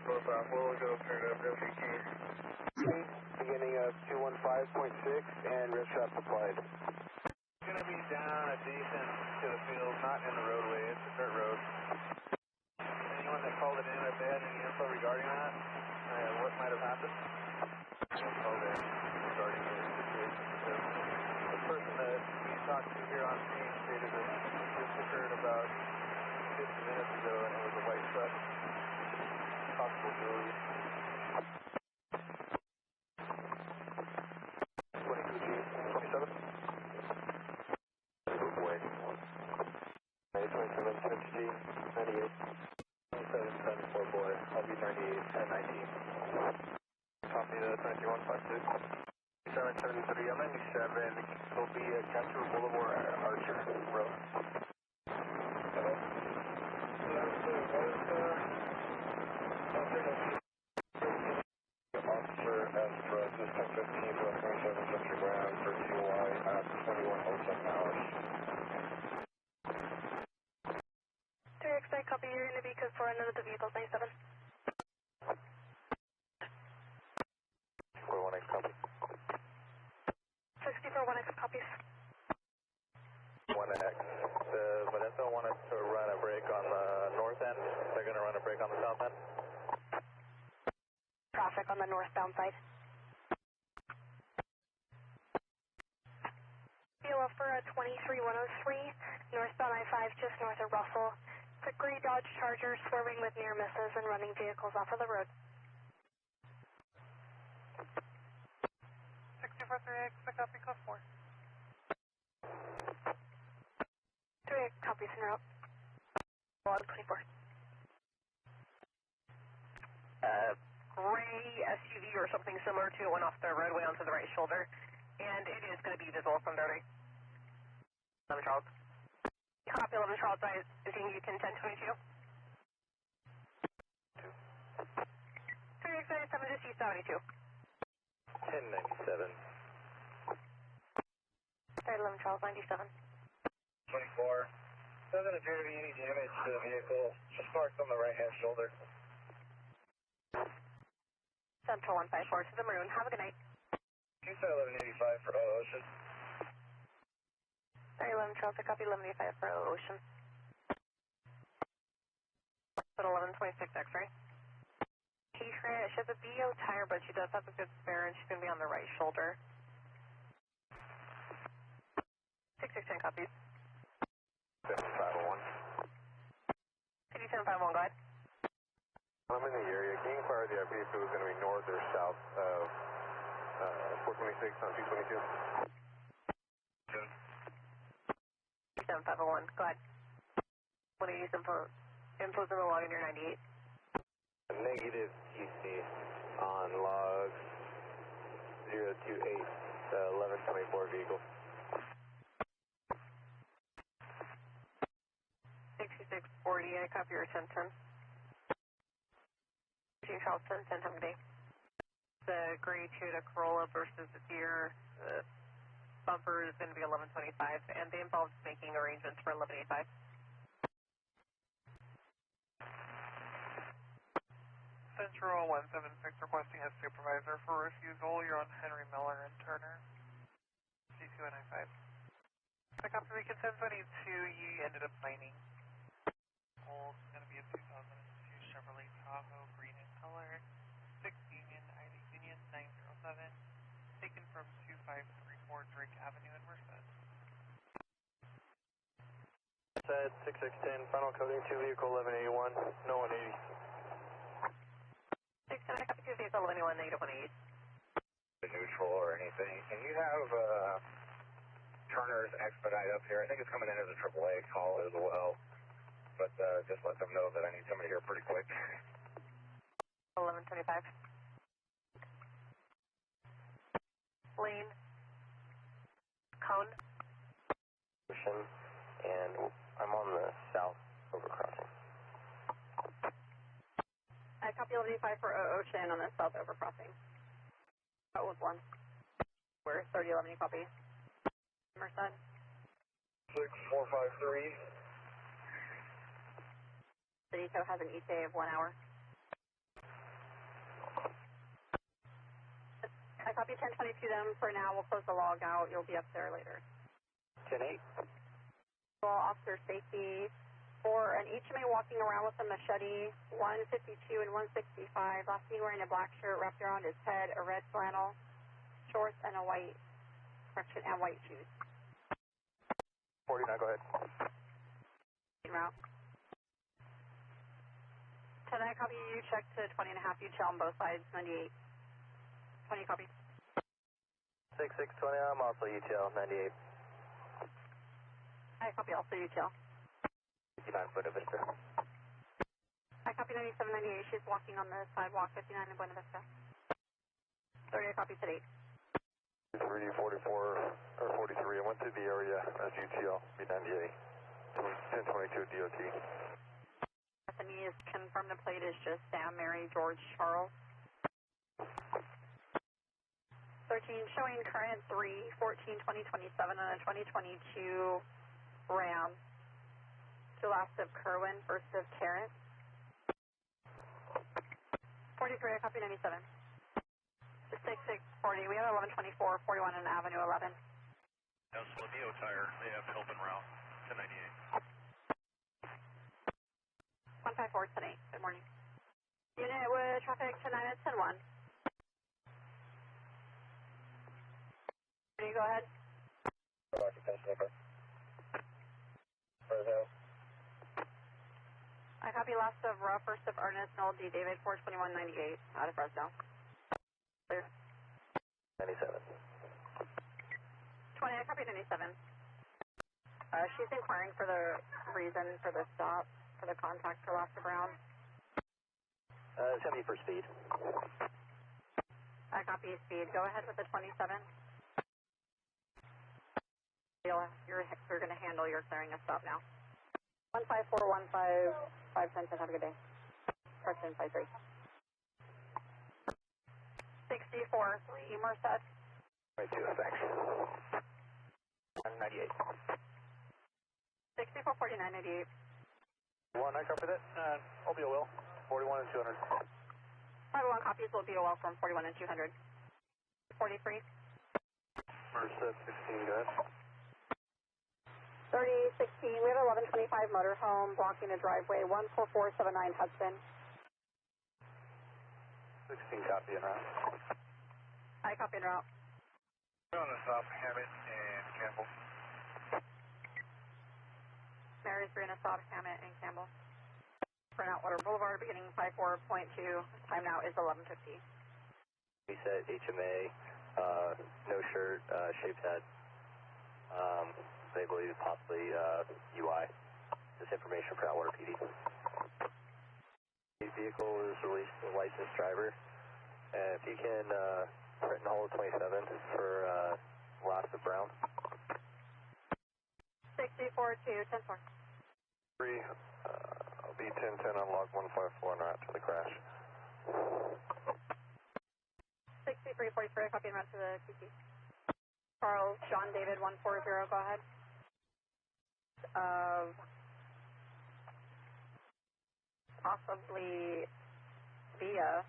We'll go turn up FEQ. Beginning of 215.6 and red shot applied. It's going to be down adjacent to the field, not in the roadway. It's a dirt road. Anyone that called it in, if they had any info regarding that, what might have happened? Called in regarding the situation. The person that we talked to here on scene stated that this occurred about 50 minutes ago, and it was a white truck. Possible jewelry. 27. Move away. 27, touch G, 98. 2774 boy, I'll be 98 at 19. Copy the 2156. 773, I'm 97. Will be at Capture Boulevard, Archer Road. Officer S. This 1015 West 27 Century Ground for TY at 2107 hours. 3X-I, copy, you're going to be code 4 under the vehicle, 97. 41X copy. 64-1X copies. 1X. The Modesto wanted to run a break on the north end. They're going to run a break on the south end. Traffic on the northbound side. BOF for 23103, northbound I-5 just north of Russell. Quick gray Dodge Charger swerving with near misses and running vehicles off of the road. 643X, the copy, code 4. 3X copies en route. Log 24. Gray SUV or something similar to it went off the roadway onto the right shoulder, and it is going to be visible from there. 11 Charles. Copy 11 Charles, I think you can 1022. 3X-7 to C72. 1097. 11 Charles, 97. 24. Doesn't appear to be any damage to the vehicle. Just parked on the right-hand shoulder. Central 154 to the Maroon. Have a good night. You said 1185 for Ocean. 11 Charles, I copy 1185 for Ocean. At 1126 X-ray. It shows a BO tire, but she does have a good spare, and she's going to be on the right shoulder. 6610 copies. 7501. Could you 1051 go ahead? I'm in the area. Can you inquire the IP if it was going to be north or south of 426 on 222? 7501, go ahead. What are you infos in the log in your 98? Negative QC on log 028, 1124 vehicle. 6640, I copy your 1010. Charleston, 10 time of day. The gray Toyota Corolla versus the Deer, the bumper is going to be 1125, and they involved making arrangements for 1185. Central 176 requesting a supervisor for refusal. You're on Henry Miller and Turner. C2 and I-5. The copy we can 1022, you ended up finding. Old, it's going to be a 2002 Chevrolet Tahoe, green in color. 6 Union, ID Union 907. Taken from 2534 Drake Avenue in Merced. Said 6610, final coding 2 vehicle 1181, no 180. 610, I copy 2 vehicle 1181, negative 180. Neutral or anything. Can you have Turner's expedite up here? I think it's coming in as a AAA call as well. But just let them know that I need somebody here pretty quick. 1125. Lane. Cone. And I'm on the south overcrossing. I copy 1185 for Ocean on the south overcrossing. That was 1. We're 3011, you copy. Merced. 6453. The ECO has an ETA of 1 hour. Copy 1022 them for now. We'll close the log out. You'll be up there later. 10-8. Officer safety for an HMA walking around with a machete, 152 and 165. Last seen wearing a black shirt wrapped around his head, a red flannel, shorts, and white shoes. 49, go ahead. Route. 10, I copy you. Check to 20 and a half. You chill on both sides. 98. 20 copy. 6620, I'm also UTL 98. I copy also UTL. 59 Buena Vista. I copy 9798. She's walking on the sidewalk. 59 in Buena Vista. 30, I copy to 8. 344 or 43. I went through the area as UTL, B98. 1022 DOT. Bethany is confirmed the plate is just Sam, Mary, George, Charles. 13, showing current 314 2027 on a 2022 Ram. To last of Kerwin, first of Terrence. 43, I copy 97. 6640, we have 1124, 41 on Avenue 11. Slavio Tire, they have help en route to 98. 154 10-8, good morning. Unit with traffic to 9 at 10-1. Can you go ahead? I copy last of Ruff, first of Ernest, Noel D. David, 42198, out of Fresno. Clear. 97. 20, I copy 97. She's inquiring for the reason for the stop, for the contact for last of round. 70 for speed. I copy speed. Go ahead with the 27. You're going to handle your clearing a stop now. 15415 510, have a good day. Person 53. 64 3 Merced. 22, thanks. 98. 6449 98. 1, I copy that. OBOL, 41 and 200. 51 copies will be a well from 41 and 200. 43. Merced 16, go ahead. 3016, we have 1125 motorhome blocking the driveway, 14479 Hudson. 16 copy and route. I copy and route. On the stop, Hammett and Campbell. Mary's Brina, Stop, Hammett, and Campbell. For Outwater Boulevard, beginning 54.2, time now is 11:50. We said HMA, no shirt, shaved head. They believe possibly UI. This information for Outwater PD. The vehicle is released to the licensed driver. And if you can print and hold 27 for last of Brown. 6042, 10-4. 3, I'll be 1010 on log 154 and route to the crash. 6343, copy and route to the TC. Charles, John David, 140, go ahead. Possibly via,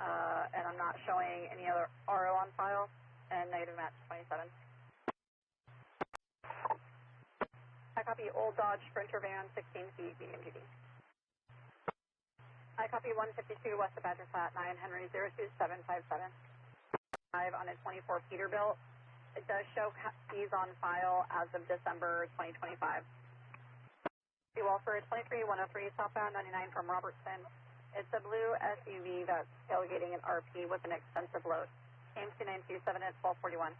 and I'm not showing any other RO on file, and negative match 27. I copy Old Dodge Sprinter van, 16 feet, BMGD. I copy 152 west of Badger Flat, 9 Henry 02757. 5 on a 24 Peterbilt. It does show keys on file as of December 2025. You offer a 23103 southbound 99 from Robertson. It's a blue SUV that's tailgating an RP with an extensive load. AMC 927 at 1241.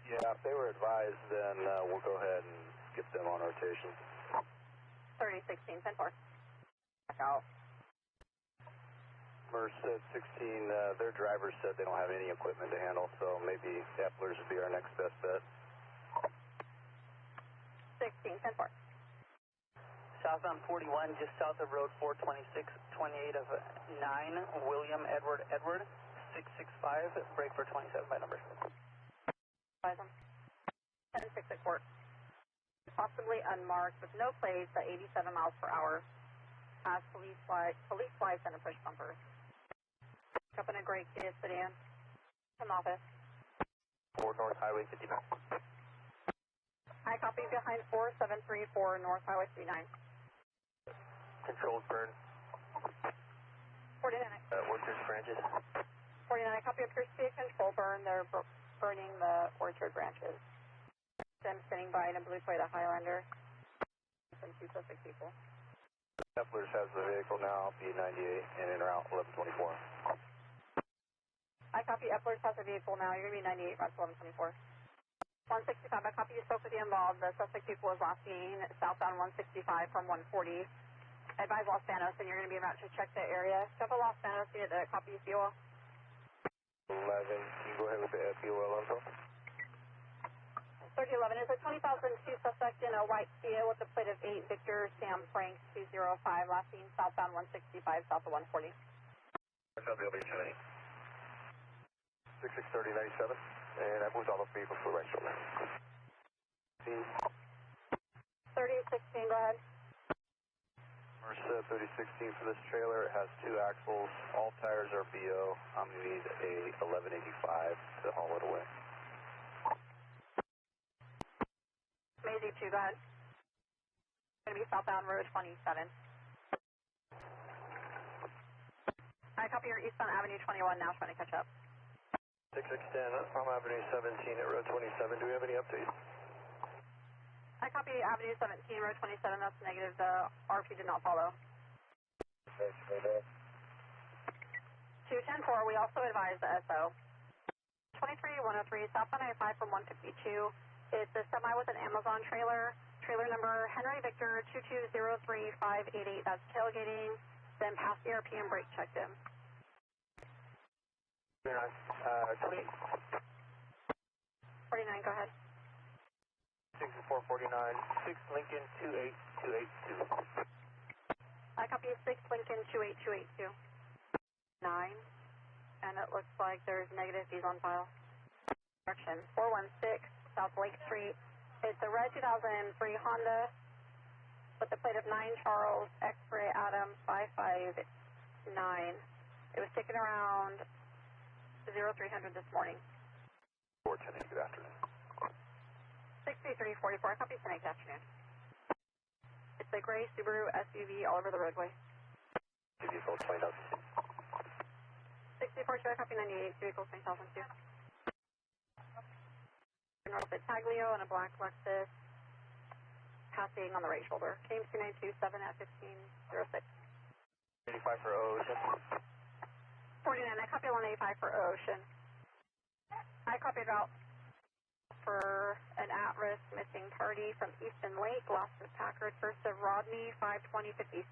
Yeah, if they were advised, then we'll go ahead and skip them on rotation. 3016, 10-4. Back out. Merced 16, their driver said they don't have any equipment to handle, so maybe Epplers would be our next best bet. 16, 10-4. Southbound 41, just south of road 426, 28 of 9, William Edward, 665, break for 27 by number. 10-6 at court. Possibly unmarked with no plates at 87 miles per hour. Past police lights and a push bumper. up in a gray Kia sedan. From office. 4 North Highway 59. I copy behind 4734 North Highway 59. Controlled burn. 49. Orchard branches. 49, I copy appears to be a control burn. They're burning the orchard branches. I'm sitting by in a blue Toyota Highlander. Some 2 suspect people. Epler's has the vehicle now, B98 and en route 1124. I copy Epler's has the vehicle now. You're going to be 98, route 1124. 165, I copy you spoke with the involved. The suspect vehicle was last seen southbound 165 from 140. Advise Los Banos, and you're going to be about to check the area. Step of Los Banos, you need the copy fuel. 11, can you go ahead with the FUL info? 3011 is a 20,002 suspect in a white Kia with a plate of 8 Victor Sam Frank 205, last seen southbound 165 south of 140. SWB 663097, and I moved all the vehicles to the right shoulder. 3016, go ahead. Merced 3016 for this trailer. It has 2 axles. All tires are BO. I'm going to need a 1185 to haul it away. Maisie 2, go ahead. Going to be southbound road 27. I copy your eastbound Avenue 21 now, trying to catch up. 6610 from Avenue 17 at Road 27. Do we have any updates? I copy Avenue 17, road 27, that's negative. The RP did not follow. 210-4, we also advise the SO. 23103, southbound I-5 from 152. It's a semi with an Amazon trailer. Trailer number Henry Victor 2203588. That's tailgating. Then passed ERP and brake checked him. 20. 49, go ahead. 6449, 6 Lincoln 28282. I copy 6 Lincoln 28282. 9. And it looks like there's negative fees on file. Direction 416 South Lake Street. It's a red 2003 Honda with the plate of 9 Charles X-Ray Adam 559. It was taken around 0300 this morning. 410, good afternoon. 6344, I copy tonight, good afternoon. It's a gray Subaru SUV all over the roadway. Vehicle 20,000. 64, I copy 98, vehicle 2002. North at Taglio and a black Lexus passing on the right shoulder. Came 2927 at 1506. 85 for Ocean. 49, I copy 185 for Ocean. I copied out for an at-risk missing party from Easton Lake, lost to Packard, first of Rodney, 52056.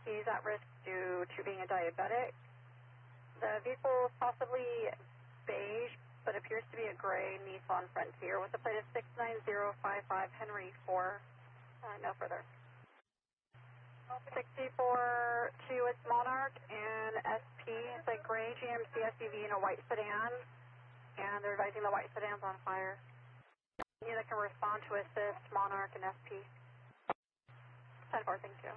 He's at risk due to being a diabetic. The vehicle is possibly beige, but appears to be a gray Nissan Frontier with a plate of 69055 Henry 4. No further. 64-2, it's Monarch and SP. It's a gray GMC SUV and a white sedan. And they're advising the white sedan's on fire. You that can respond to assist Monarch and SP. 10-4, thank you.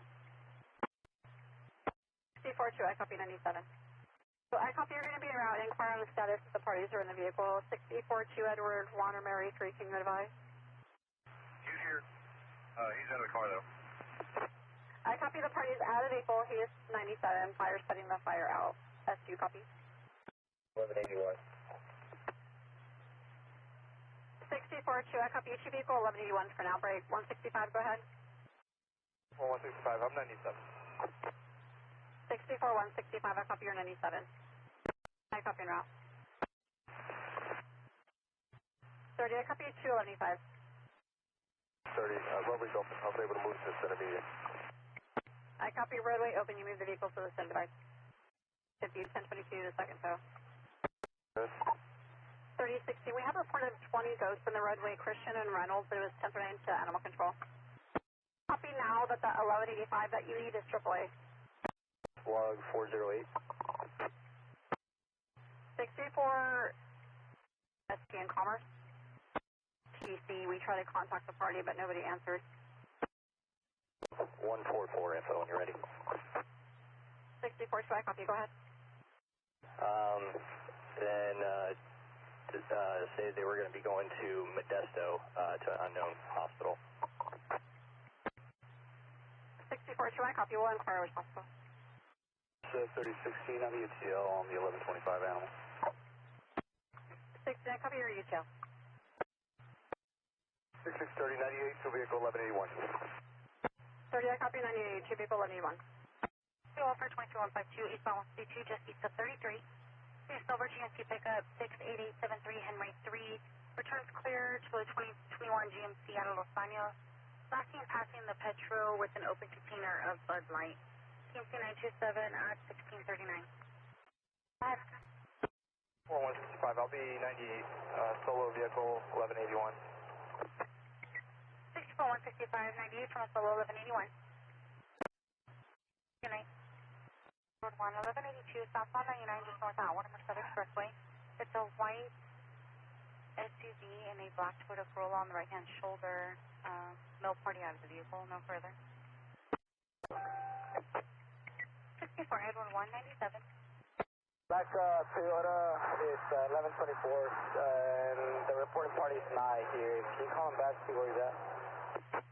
64-2, I copy 97. So I copy you're going to be en route. Inquire on the status if the parties are in the vehicle. 64-2 Edward, Juan or Mary 3, can you advise? He's here. He's out of the car though. I copy the parties out of the vehicle. He is 97. Fire's putting the fire out. S2 copy. 1181. 64-2, I copy each vehicle. 1181 for now. Break. 165, go ahead. 165, I'm 97. 64-165, I copy your 97. I copy en route. 30, I copy 21185. 30, roadway's open. I was able to move to the center median. I copy roadway open. You move the vehicle to the center device. 50, 1022 to second tow. Yes. 3016, we have reported 20 ghosts in the roadway, Christian and Reynolds, but it was 1039 to animal control. Copy now that the 1185 that you need is AAA. Log 408. 64 SP in Commerce. TC, we try to contact the party, but nobody answered. 144 info when you're ready. 64, should I copy? Go ahead. Then say they were going to be going to Modesto to an unknown hospital. 64, should I copy one car responsible? 3016 on the UTL on the 1125 animal. 6, did I copy your UTL? 663098, two vehicle 1181. 30, I copy 98, 2 people 1181. Fuel for 22152, eastbound 152, just east of 33. Silver GMC pickup 68873 Henry 3. Returns clear to a 2021 GMC out of Los Banos. Last seen passing the Petro with an open container of Bud Light. GMC 927 at 1639. 4165, I'll be 98, solo vehicle 1181. 64165, 98 from solo 1181. Good night. Road 1, 1182, southbound 99, just north out, Merced Expressway. It's a white SUV and a black Toyota Corolla on the right-hand shoulder. No party out of the vehicle, no further. 64, Edward 197. Black Toyota, it's 1124, and the reporting party is not here. Can you call him back, see where he's at?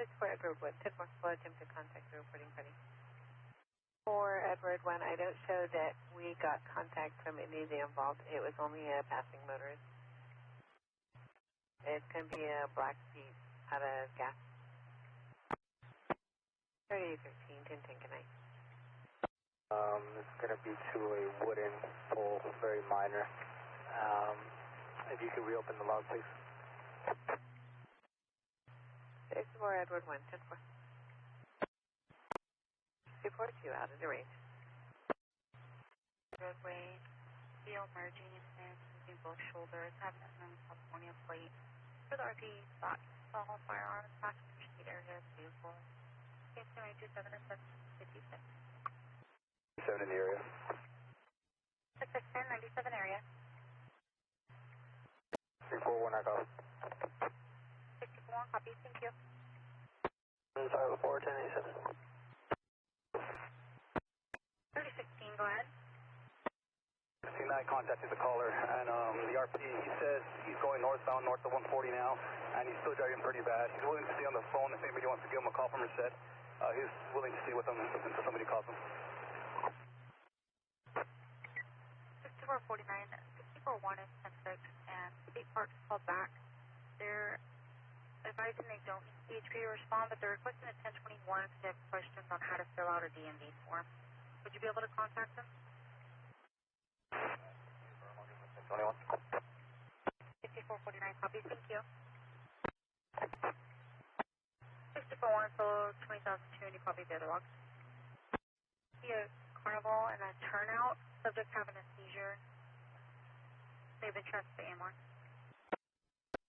64 Edward 1, 10-4, slow attempted contact, the reporting party. For Edward 1, I don't show that we got contact from any of the involved. It was only a passing motorist. It's going to be a black Jeep out of gas. 3813, 1010, good night. It's going to be to a wooden pole, very minor. If you could reopen the log, please. 64 Edward 1, 10-4. 242 out of the range. Roadway, steel merging and moving both shoulders, having a known California plate. For the RP, stock, all firearms, passenger seat area, vehicle. GMC 927 at 756. 7 in the area. 6610, 97 area. 341, I got 64, copy, thank you. Sorry, 41087. 3016, go ahead. 69 contacted the caller, and the RP, he says he's going northbound, north of 140 now, and he's still driving pretty bad. He's willing to stay on the phone if anybody wants to give him a call from Merced. He's willing to stay with them until somebody calls him. 6449, 641 is 106, and State Park's called back. They're advising they don't need CHP to respond, but they're requesting a 1021 because they have questions on how to fill out a DMV form. Would you be able to contact them? 21. 6449, copy, thank you. 6441, so 20,002, and you copy the other logs. See a carnival and a turnout, subject having a seizure. They've been transferred to AMR.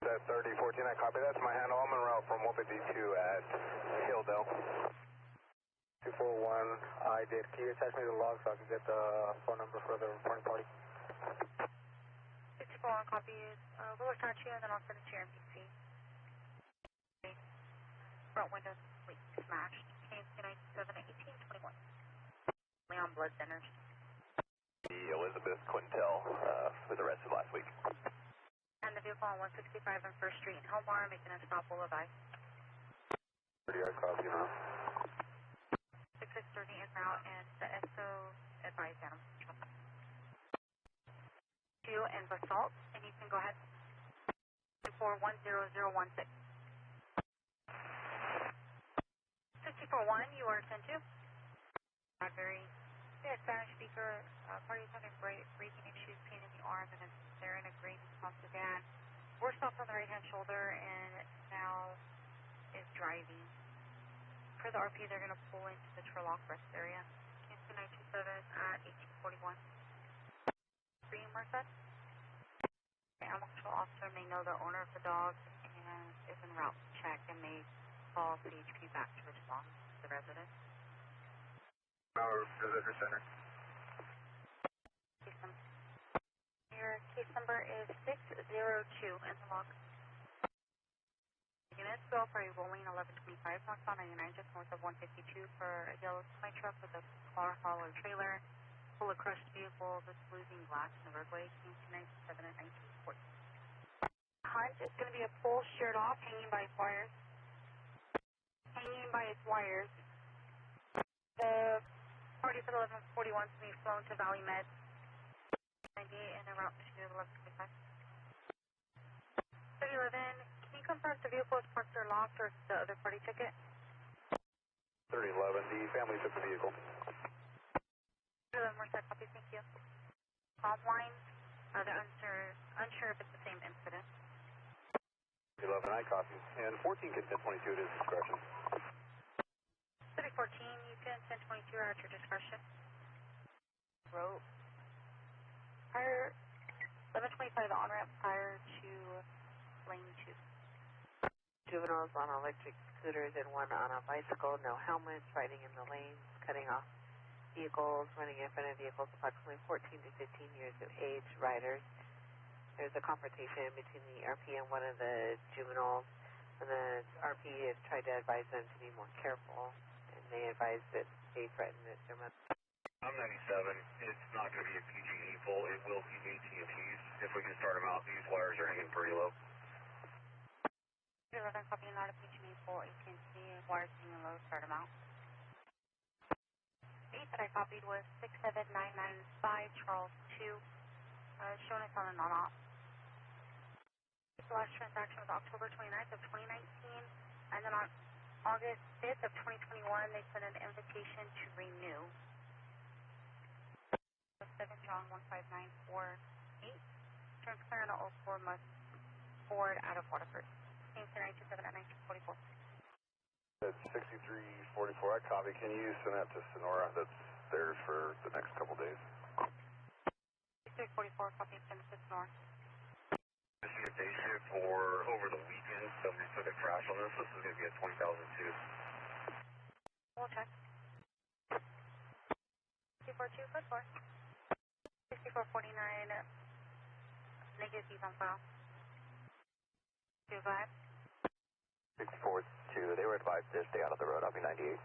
That 3014, I copy. That's my handle. I'm en route from 152 at Hilldale. 241, I did. Can you attach me the log so I can get the phone number for the reporting party? 6441 copies. We'll attach you and then I'll send it to your MPC. Front window complete smashed. KMC 927 at 1821. Leon Blood Centers. The Elizabeth Quintel for the rest of last week. And the vehicle on 165 on First Street in Helmar making a stop will advise. 30, I copy now. 6630 in route and the SO advised animal control. 2 and Basalt, and you can go ahead. 2410016. 641, you are 10-2. Very Spanish speaker. Party's having breathing issues, pain in the arm, and they're in a great response sedan. Worse off on the right-hand shoulder, and now is driving. For the RP, they're going to pull into the Turlock rest area. Kingston 927 at 1841. Green, Merced. The animal control officer may know the owner of the dog and is en route to check and may call CHP back to respond to the resident. Our visitor center. Your case number is 602 in the log. Units go for a rolling 1125 northbound 99 just north of 152 for a yellow semi truck with a car hauler trailer. Full of crushed vehicle that's losing glass in the roadway, King 297 and 1914. Hunt is going to be a pole sheared off, hanging by its wires. Hanging by its wires. The party for the 1141 is going to be flown to Valley Med 98 and en route to 1125. 3011, can you confirm if the vehicle is parked or locked or if the other party took it? 3011, the family took the vehicle. 3011, Merced, copy, thank you. Calm line, they're unsure if it's the same incident. 11, I copy. And 14 can send 22 at his discretion. 3014, you can send 22 at your discretion. Rope. Prior, 1125, the on-ramp prior to lane 2. Juveniles on electric scooters and one on a bicycle, no helmets, riding in the lanes, cutting off vehicles, running in front of vehicles approximately 14 to 15 years of age, riders. There's a confrontation between the RP and one of the juveniles, and the RP has tried to advise them to be more careful, and they advise that they threaten that their mother. I'm 97. It's not going to be a PG&E pull. It will be AT&Ts. If we can start them out, these wires are hanging pretty low. 11, copy, not a PG&E full AT&T, wires hanging low, start them out. 8 that I copied was 67995 Charles 2, showing us on a non-op. The last transaction was October 29th of 2019, and then on August 5th of 2021, they sent an invitation to renew. 7 John 15948, turns clear on 04 must forward out of Waterford. Same 927 at 1944. That's 6344, I copy. Can you send that to Sonora? That's theirs for the next couple days. 6344, copy, send it to Sonora. This is a day shift or over the weekend. Somebody took a crash on this. This is going to be at 20,002. We'll check. 242, good for. 6449, negative B's on file. 25. 642, they were advised to stay out of the road. I'll be 98.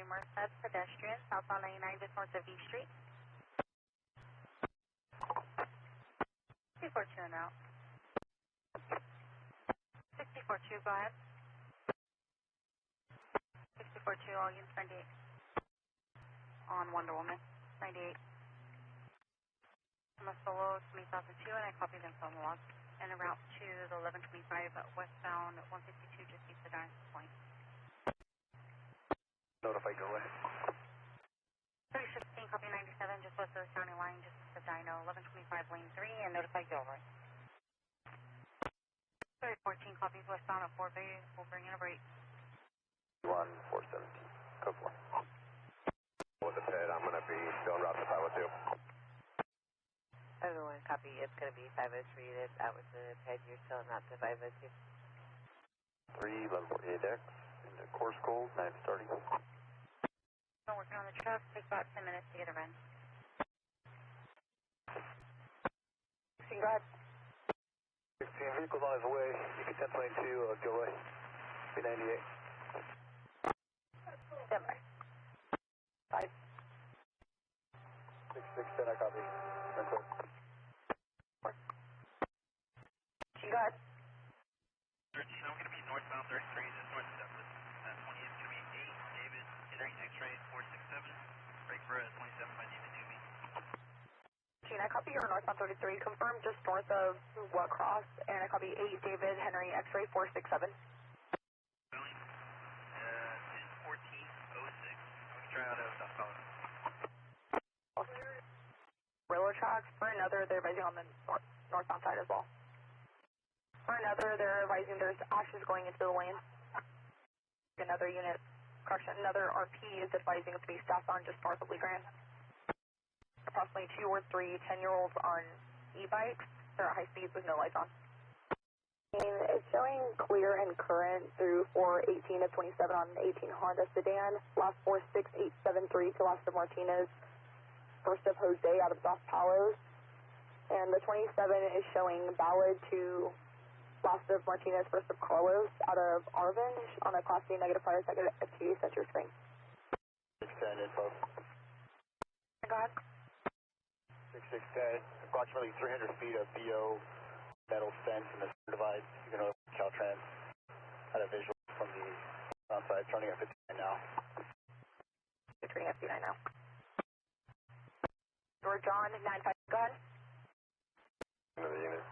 Merced, pedestrian, southbound 99 just north of V Street. 242 and out. 642, go ahead. 642, all units 98. On Wonder Woman, 98. I'm a solo 20,002 and I copied them from the log. And en route to the 1125 westbound 152 just east of Dynasty Point. Notify Gilroy. 316, copy 97, just west of the county line, just east of Dino, 1125 lane 3, and notify Gilroy. 314, copies westbound at 4 Bay, we'll bring in a break. 1417, code 4. With the Fed, I'm going to be still en route to 502. Everyone copy, it's going to be 503, that's out with the ped, you're still not to 502. 1148 X, into course gold, 9 starting. I'm working on the truck, takes about 10 minutes to get a run. Go ahead. 16, vehicle's on his way. You can 1022, Gilroy, B98. Stand by. 5. 6610, I copy. Go ahead. 13, I'm going to be northbound 33, just north of Douglas. 20 is going to be 8, David, 36 train 467, break for 27 by David Newby. Gene, I copy your northbound 33, confirm just north of what cross, and I copy 8 David Henry X-ray 467. Billing, 1014 06, I'm going to try out of South Colorado. Railroad tracks, for another, they're advising on the northbound side as well. For another, they're advising there's ashes going into the lane. Another unit, correction, another RP is advising it to be southbound just north of Lee Grand. Approximately 2 or 3 10-year-olds on e-bikes. They're at high speeds with no lights on. It's showing clear and current through 418 of 27 on an 18 Honda sedan. Last 46873 to last of Martinez. First of Jose out of Dos Palos. And the 27 is showing Ballad to last of Martinez, first of Carlos out of Arvin on a Class C negative fire second FTE center screen. 610 info. ahead. 6610, approximately 300 feet of BO metal fence in the divide. You can open Caltrans. Had a visual from the outside, turning at 59 now. Turning at 59 now. George John, 95, go ahead. Into the unit.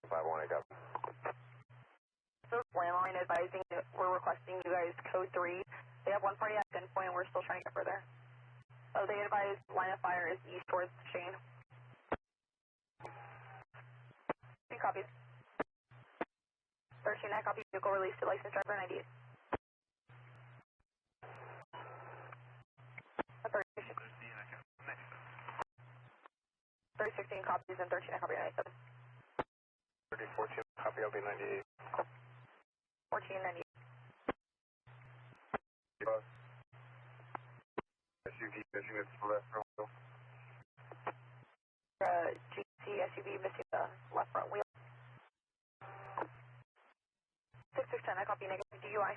51, I got. So landline advising that we're requesting you guys code 3. They have one party at gunpoint, we're still trying to get further. Oh, they advise line of fire is east towards Shane. 2 copies. 13, I copy. Vehicle released to licensed driver 98. 3016 copies and 13, I copy 97. 3014, copy, I'll be 98. 14, 98. SUV missing its left front wheel. GC SUV missing the left front wheel. 6610, I copy negative DUI.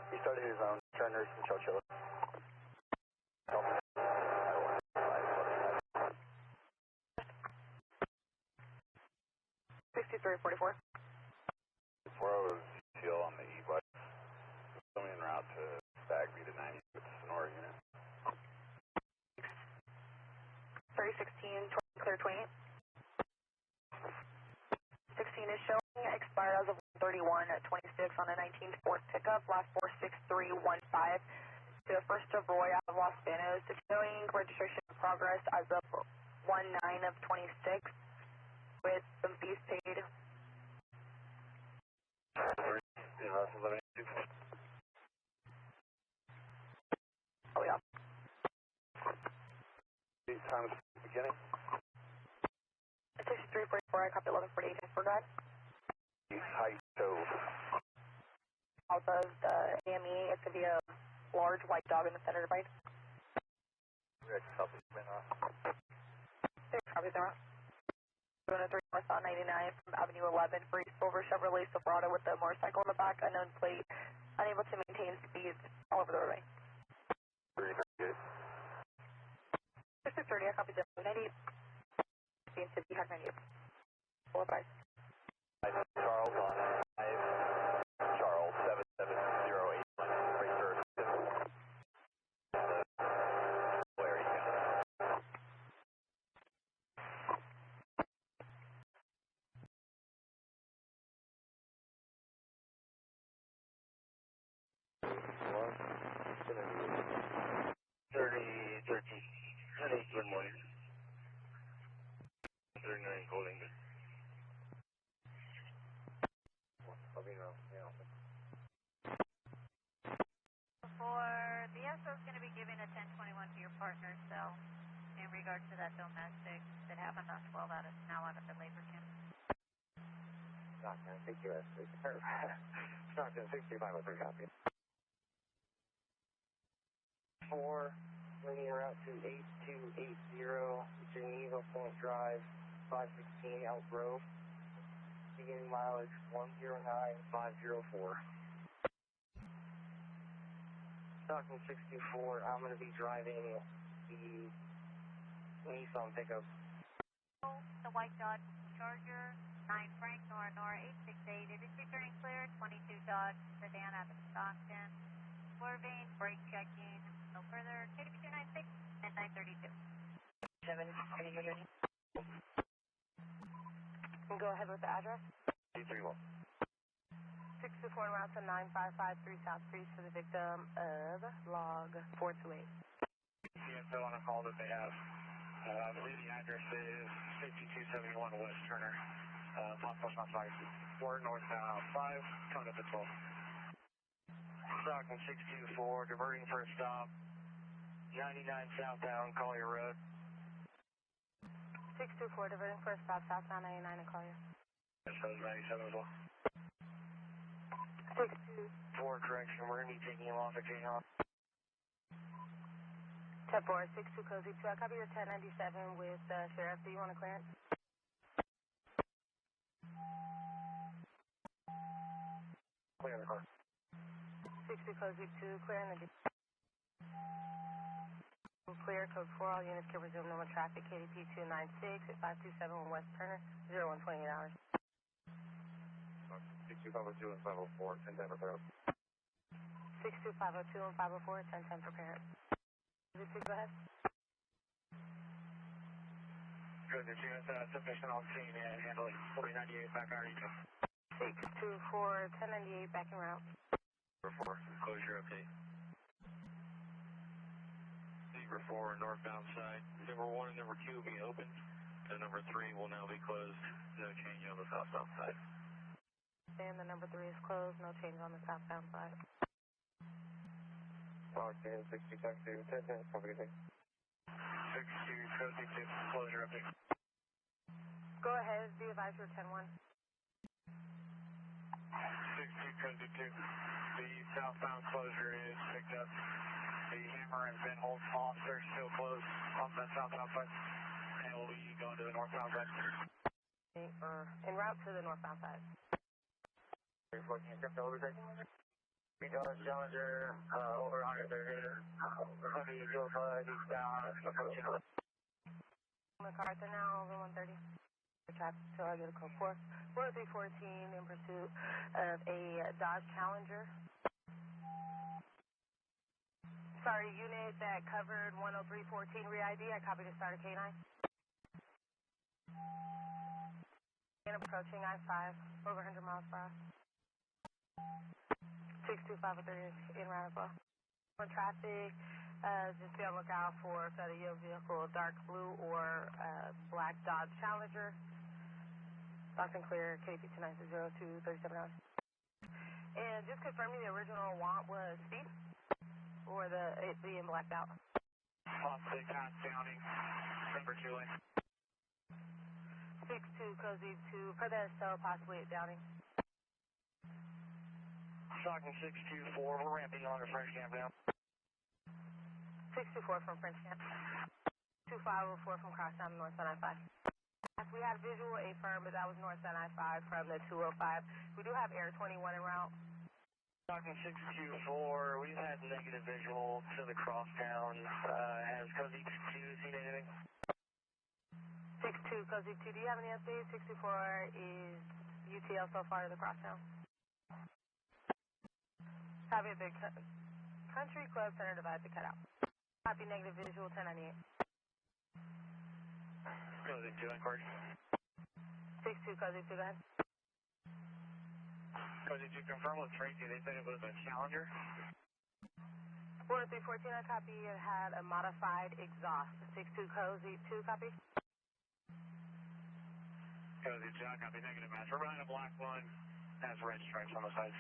He started his own turners and Churchill. 6344. Before I was seal on the E-bike, going en route to Bagby to 90 with the Sonora unit. 3016, clear 28. 16 is showing, expired as of 31 at 26 on a 19 Ford pickup, last 46315. To the first of Roy out of Los Banos. It's showing registration in progress as of 1/9 of 26 with some fees paid. Oh yeah. 8 times beginning. 6344, I copy 1148, for God. Height Cove. Out of the AME, it's going to be a large white dog in the center device. Copy, Copies are 203 North on 99 from Avenue 11 for a silver Chevrolet Silverado with a motorcycle in the back, unknown plate, unable to maintain speeds all over the roadway. 630, I copy 098. Seems to be 98. Full advice. Charles on 5, Charles 7708. Good morning. 39 Coalinga. For BSO is going to be giving a 1021 to your partner's cell in regard to that domestic that happened on 12 out of now out of the labor camp. Stockton, take US. Stockton, 65 with 3 copy. 4, moving route to 8280, Geneva Point Drive, 516 Elk Grove. Beginning mileage 109504. Stockton 624, I'm going to be driving the Nissan pickup. The white Dodge Charger, 9 Frank, Nora 868. It is returning clear, 22 Dodge sedan out of Stockton. Swerving, brake checking, no further. KDB 296 and 932. 7, can you hear me? Go ahead with the address. 331. 624 route to 9553 South Street for the victim of log 428. CSO on a call that they have. I believe the address is 5271 West Turner. Top post on 4 northbound 5, coming up at 12. Stockton 624, diverting for a stop. 99 southbound Collier Road. 624, diverting for a stop, southbound 99 and Collier. Yes, that was 97 as well. 624, correction, we're going to be taking him off at J-Hop. 10-4, 62 Cozy 2, I copy your 1097 with Sheriff. Do you want to clearance? Clear the car. 60 code 2, clear in the clear, code 4, all units can resume normal traffic, KDP 296 at 5271 West Turner, 0128 hours. 62502 and 504, 1010 prepare. 62502 and 504, 1010 prepare. Go ahead. Good, the units sufficient on scene and handling 4098 back on region. 624, 1098 back en route. Number 4, closure update. Number 4, northbound side. Number 1 and number 2 will be open. And number 3 will now be closed. No change on the southbound side. And the number 3 is closed. No change on the southbound side. Okay, 60 taxi, 1010, have a good day. 62, code 2, closure update. Go ahead, be advised for 10-1. 62, code 2. The southbound closure is picked up. The hammer and pinhole pumps are still closed on the southbound side. And we'll be going to the northbound side. En route to the northbound side. 314, crypto overtake. Challenger, over 100, 100, Gilroy, eastbound, approaching. MacArthur now, over 130. Traffic till I get a code 4. 40314 in pursuit of a Dodge Challenger. Sorry, unit that covered 10314 re-ID. I copied to start a K9. And approaching I-5, over 100 miles per hour. 62503 in route as well. For traffic, just be on the lookout for your vehicle, dark blue or black Dodge Challenger. Stockton clear, KDP 29602, 37 hours. And just confirming the original want was speed or it being blacked out? Possibly pass downing, number 2 lane. 62 cozy 2, for the SO, possibly at Downing. Stockton 624, we're ramping on to French Camp now. 624 from French Camp. 2504 from Crosstown, north on I-5. We had visual A-firm, but that was north on I-5 from the 205. We do have Air 21 en route. Stockton 624, we've had negative visual to the Crosstown. Has Cozy 2 seen anything? 62 Cozy 2, do you have any updates? 64 is UTL so far to the Crosstown. Copy at the Country Club Center divide to cut out. Copy negative visual 1098. Cozy 2 inquiry. 62 Cozy 2, go ahead. Cozy 2 confirm with Tracy, they said it was a Challenger. 40314, I copy it had a modified exhaust. 62 Cozy 2, copy. Cozy 2, I copy negative match. We're running a black one, has red stripes on the sides.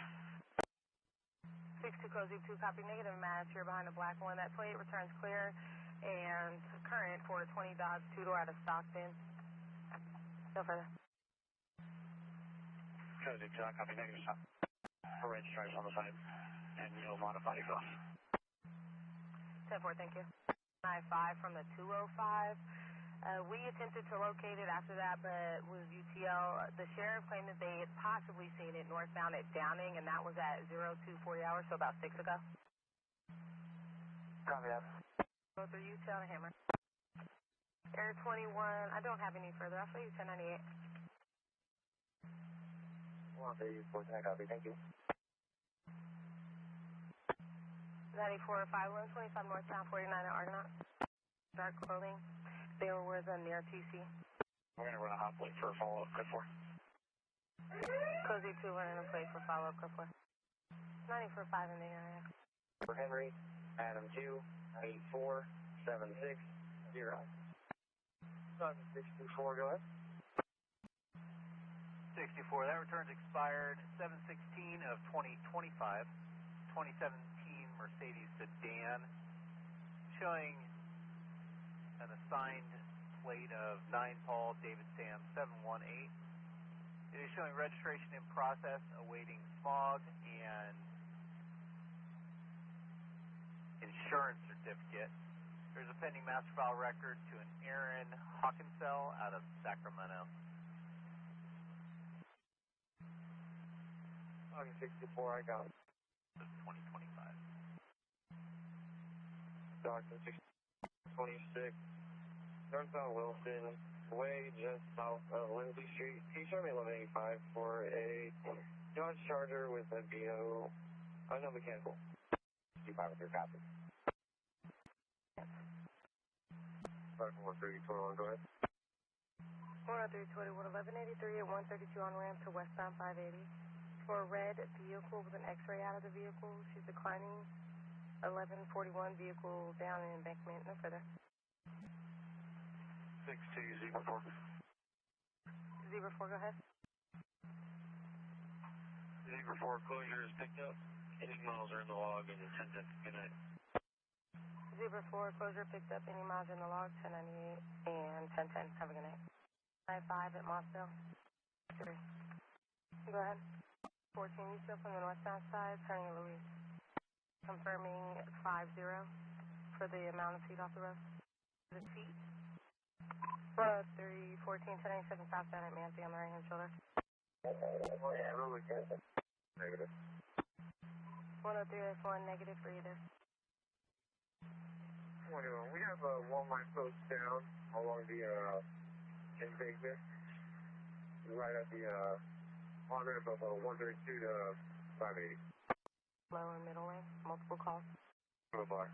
62 Cozy 2, copy negative match. You're behind the black one. That plate returns clear and current for a 20 Dodge 2-door out of Stockton. No further. Cozy 2, I copy negative stop. Red stripes on the sides and no modified exhaust. 10-4, thank you. I-5 from the 205. We attempted to locate it after that, but with UTL, the sheriff claimed that they had possibly seen it northbound at Downing, and that was at 0240 hours, so about 6 ago. Copy that. Go through UTL and Hammer. Air 21, I don't have any further. I'll show you 1098. 134, copy, thank you. 94, 5125 northbound 49 at Argonaut. Dark clothing. They were with a near TC. We're going to run a hot plate for a follow-up, code 4. Cozy 2 running a plate for follow-up, code 4. 94.5 in the area. For Henry, Adam 2, 84760. 624, go ahead. 64, that return's expired 7/16 of 2025. 2017 Mercedes sedan, showing an assigned plate of 9 Paul David Sam 718. It is showing registration in process, awaiting smog and insurance certificate. There's a pending master file record to an Aaron Hawkinsell out of Sacramento. Okay, 64, I got it. 2025. Stockton 626, northbound Wilson, way just south of Lindsay Street. Can you show me 1185 for a Dodge Charger with a BO, no mechanical. 25 with your copy. 54321, go ahead. 10321, 1183 at 132 on ramp to westbound 580. For a red vehicle with an x-ray out of the vehicle, she's declining. 1141 vehicle down in embankment, no further. 6204. Zebra 4, go ahead. Zebra 4 closure is picked up. 80 miles are in the log and 10-10. Good night. Zebra 4 closure picked up, any miles in the log, 1098 and 1010. Have a good night. 95 at Mossville. Go ahead. 14, you still from the northbound side, turning Louise. Confirming 50 for the amount of feet off the road. The feet. 103, 14, 1087 southbound at Mancy on the right hand shoulder. Negative. 103, negative for you there. 21. We have one line post down along the embankment, right at the on ramp of 132 to 580. Lower middle lane, multiple calls. Silver Black.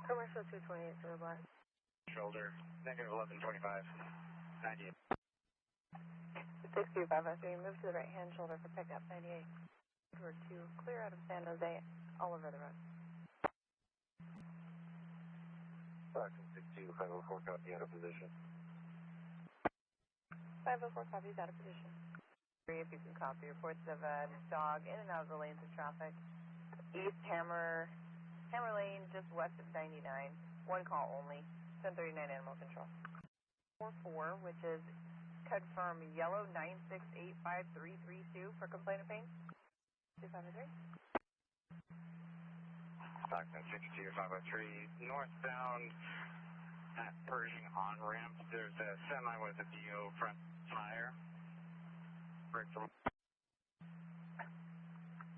Commercial 228, Silver Black. Shoulder, negative 1125, 98. 62503, move to the right hand shoulder for pickup 98. For 2, clear out of San Jose, all over the road. Stockton 62504, copy out of position. 504 copies out of position. If you can copy reports of a dog in and out of the lanes of traffic. East Hammer Lane, just west of 99. One call only. 1039 animal control. 44, which is confirm yellow 9685332 for complaint of pain. 253. Stockton 62503, northbound at Pershing on ramp. There's a semi with a DO front tire. Break from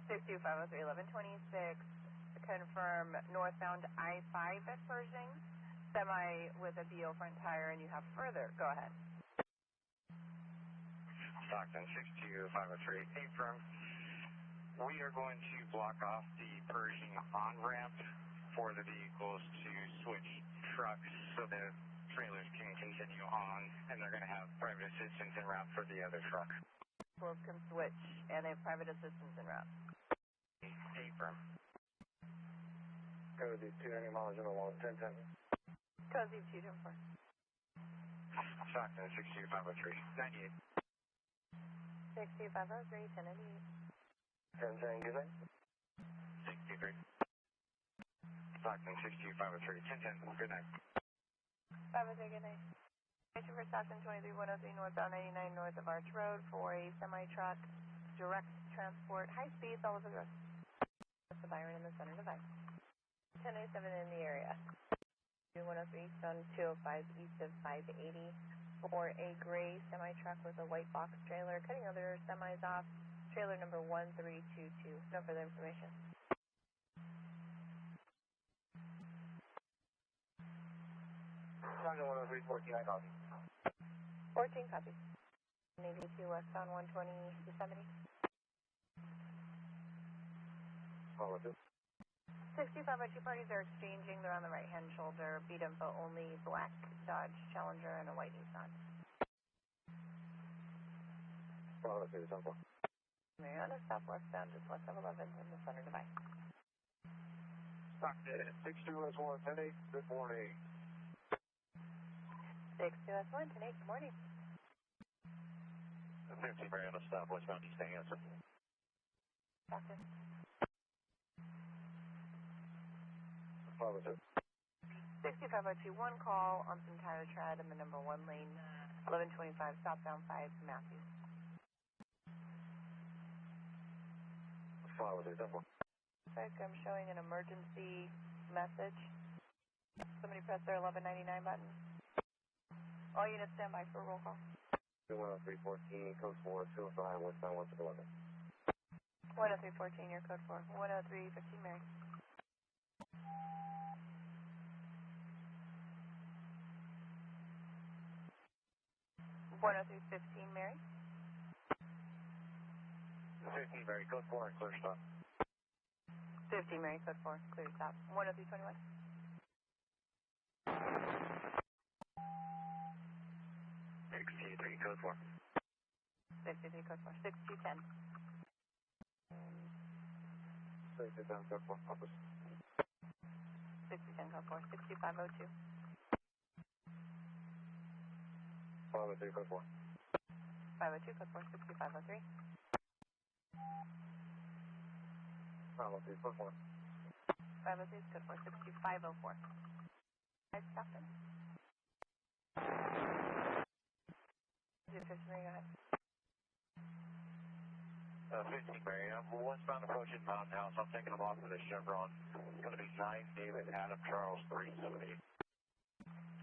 62503, 1126. Confirm northbound I-5 at Pershing. Semi with a BO front tire, and you have further. Go ahead. Stockton 62503, affirm. We are going to block off the Pershing on ramp for the vehicles to switch trucks so the trailers can continue on, and they're going to have private assistance en route for the other truck. Vehicles can switch, and they have private assistance en route. Affirm. Cody 290 miles in the wall, 1010. Cozy 224. Stockton 62503, 98. 62503, 1098. 1010, good night. 63. Stockton 62503, 1010, good night. 503, good night. Station for Stockton 23103 northbound 99 north of Arch Road for a semi-truck, direct transport, high speeds all over the road. The Byron in the center divide. 1087 in the area. 103 east on 205 east of 580 for a gray semi-truck with a white box trailer, cutting other semis off. Trailer number 1322. No further information. Stockton 103, 14, I copy. 14 copies. 82 westbound 120 to 70. What was it? 65 by 2 parties are exchanging. They're on the right-hand shoulder. Beat info only. Black Dodge Challenger and a white Nissan. Well, let's do the temple. Mariana, southwestbound, just west of 11 in the center divide. Stockton 62S1, 10-8, good morning. 62S1, 10-8, good morning. 50 Mariana, southwestbound, East Hanson. Stockton. What was it? 65021, call on some tire tread in the number 1 lane, 1125 southbound 5 Matthews. What was it? Temple. I'm showing an emergency message. Somebody press their 1199 button. All units stand by for roll call. 21314, Coast 4, 205, westbound 111. 10314, your code 4. 10315 Mary. One 10315 Mary. 15 Mary, code 4 and clear stop. 50 Mary, code 4, clear stop. 10321. 63, code 4. 63, code 4. 6210. 67, code 4, office. 6210, code 4. 6502. 503, code 4. 502, code 4. 6503. 503, code 4. 503, code 4. 6504. Hi, Stockton. 50 Mary, go ahead. 15 Mary, I'm westbound approaching Mountain House. I'm taking them off of the Chevron. It's going to be 9 David Adam Charles 378.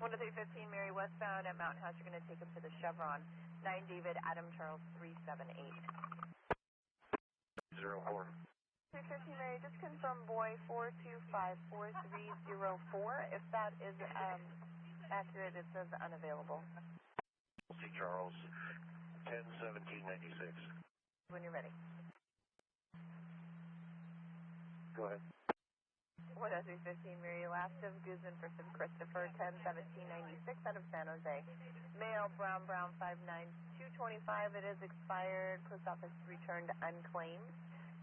10315 Mary, westbound at Mountain House. You're going to take him to the Chevron. 9 David Adam Charles 378. 04. 315 Mary, just confirm boy 4254304. If that is accurate, it says unavailable. C. Charles, 101796. When you're ready. Go ahead. 10315 Mary, last of Guzman, first of Christopher, 101796 out of San Jose. Mail, Brown, 59225. It is expired. Post office returned unclaimed.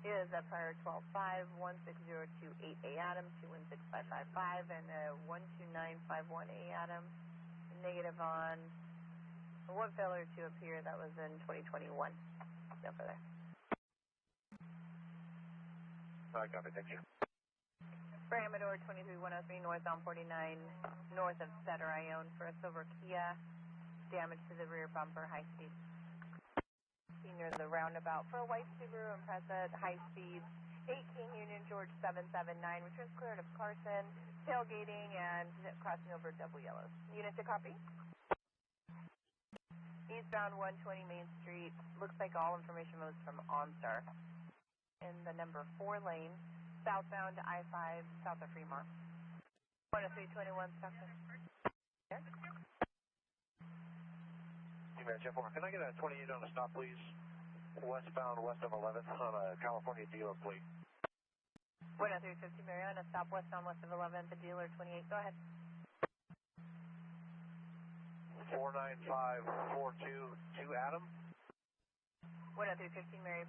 It is at prior 125-16028A Adam, 216555, and 12951A Adam. Negative on one failure to appear. That was in 2021. No further. I got it, thank you. For Amador, 23103, northbound 49, north of Cedar Ione for a silver Kia. Damage to the rear bumper, high speed. Near the roundabout for a white Subaru Impreza, high speed. 18 Union George 779, returns clear out of Carson, tailgating and crossing over double yellows. Unit to copy. Eastbound 120 Main Street. Looks like all information moves from OnStar. In the number 4 lane, southbound I-5, south of Fremont. 10321 Stockton. There. J4, can I get a 28 on the stop, please? Westbound, west of 11 on a California dealer plate. 10350 Mariana, stop westbound, west of 11, the dealer 28. Go ahead. 49542 Adam. 10315 Mary,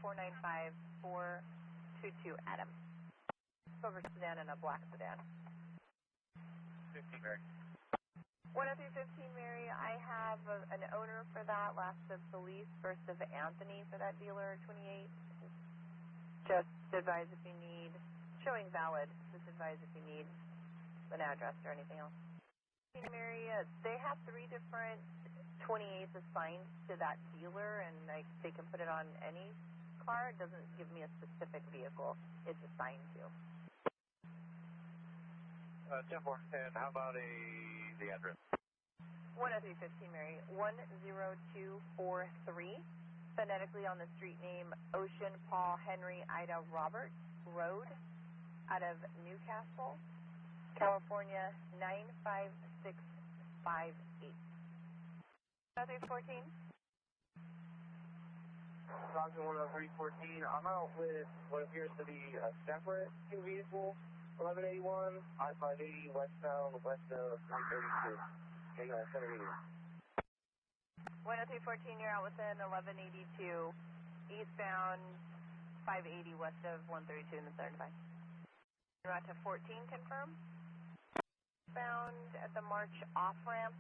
495-422 Adam. Silver sedan and a black sedan. 50 Mary. 10315 Mary, I have an owner for that, last of Solis, first of Anthony for that dealer, 28. Just advise if you need, showing valid, just advise if you need an address or anything else. Mary, they have 3 different 28s assigned to that dealer, and they can put it on any car. It doesn't give me a specific vehicle it's assigned to. 10-4, and how about the address? 10315 Mary, 10243, phonetically on the street name Ocean Paul Henry Ida Robert Road, out of Newcastle, California, 95658. 10314. Stockton 10314. I'm out with what appears to be a separate vehicle, 1181, I-580 westbound, west of 332. Okay, center meeting. 10314, you're out within 1182, eastbound 580 west of 132 in the 35. You're out to 14, confirm. Found at the March off-ramp.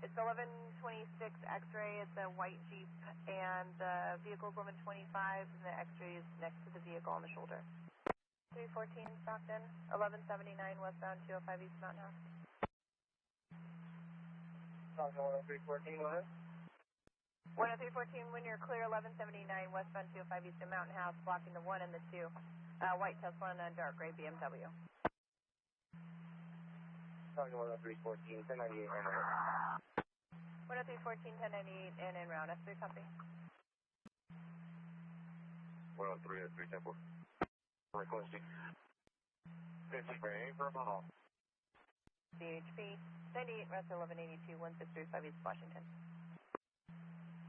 It's 1126 X-ray. It's a white Jeep, and the vehicle's 1125, and the X-ray is next to the vehicle on the shoulder. 314 Stockton, 1179 westbound 205 East Mountain House. Stockton 10314, go ahead. 10314, when you're clear, 1179 westbound 205 East Mountain House, blocking the 1 and the 2. White Tesla and a dark gray BMW. Stockton 10314, 1098 and route. 10314, 1098 and en route. F3 copy. 103 at 3 Temple. Requesting 50 Mary for a mile. CHP 98 West 1182 1635 East Washington.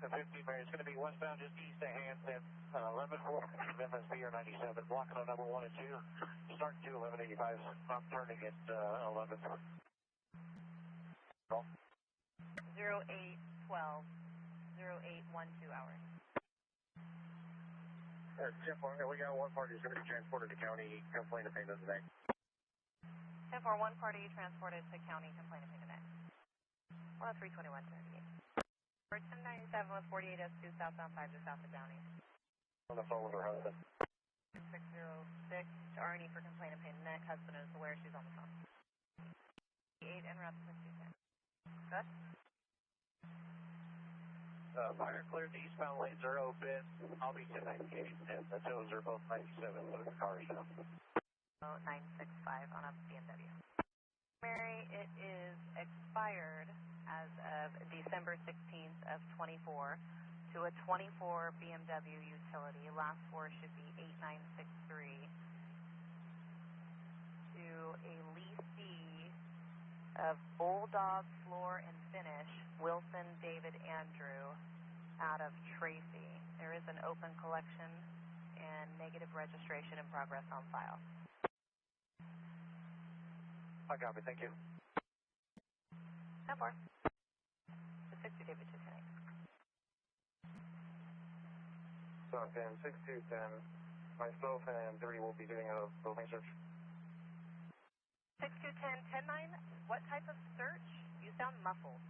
The 50 Mary is going to be westbound just east of Hanford, 11-4, Memphis BR 97, blocking on number 1 and 2, starting to 1185, I'm turning at 11. Call. 0812 0812 hours. 10-4, we got one party who's going to be transported to county, complaint of payment today. 10-4, one party transported to county, complaint of payment. 1032138. 1097 with 48S2 southbound 5 just south of Downey. On the phone with her husband. 606 to Arnie for complaint of payment. Husband is aware she's on the phone. 8 en route to 210. Good? Fire clear, the eastbound lanes are open. I'll be 1098, and the tows are both 97, so the cars down. 965 on up BMW. Mary, it is expired as of December 16th of 24 to a 24 BMW utility. Last four should be 8963 to a leasee of Bulldog Floor and Finish, Wilson David Andrew, out of Tracy. There is an open collection and negative registration in progress on file. I copy, thank you. 10-4. The 60 David 210. Stockton, 6210. Myself and 30 will be doing a building search. 6210, 10-9, what type of search? You sound muffled.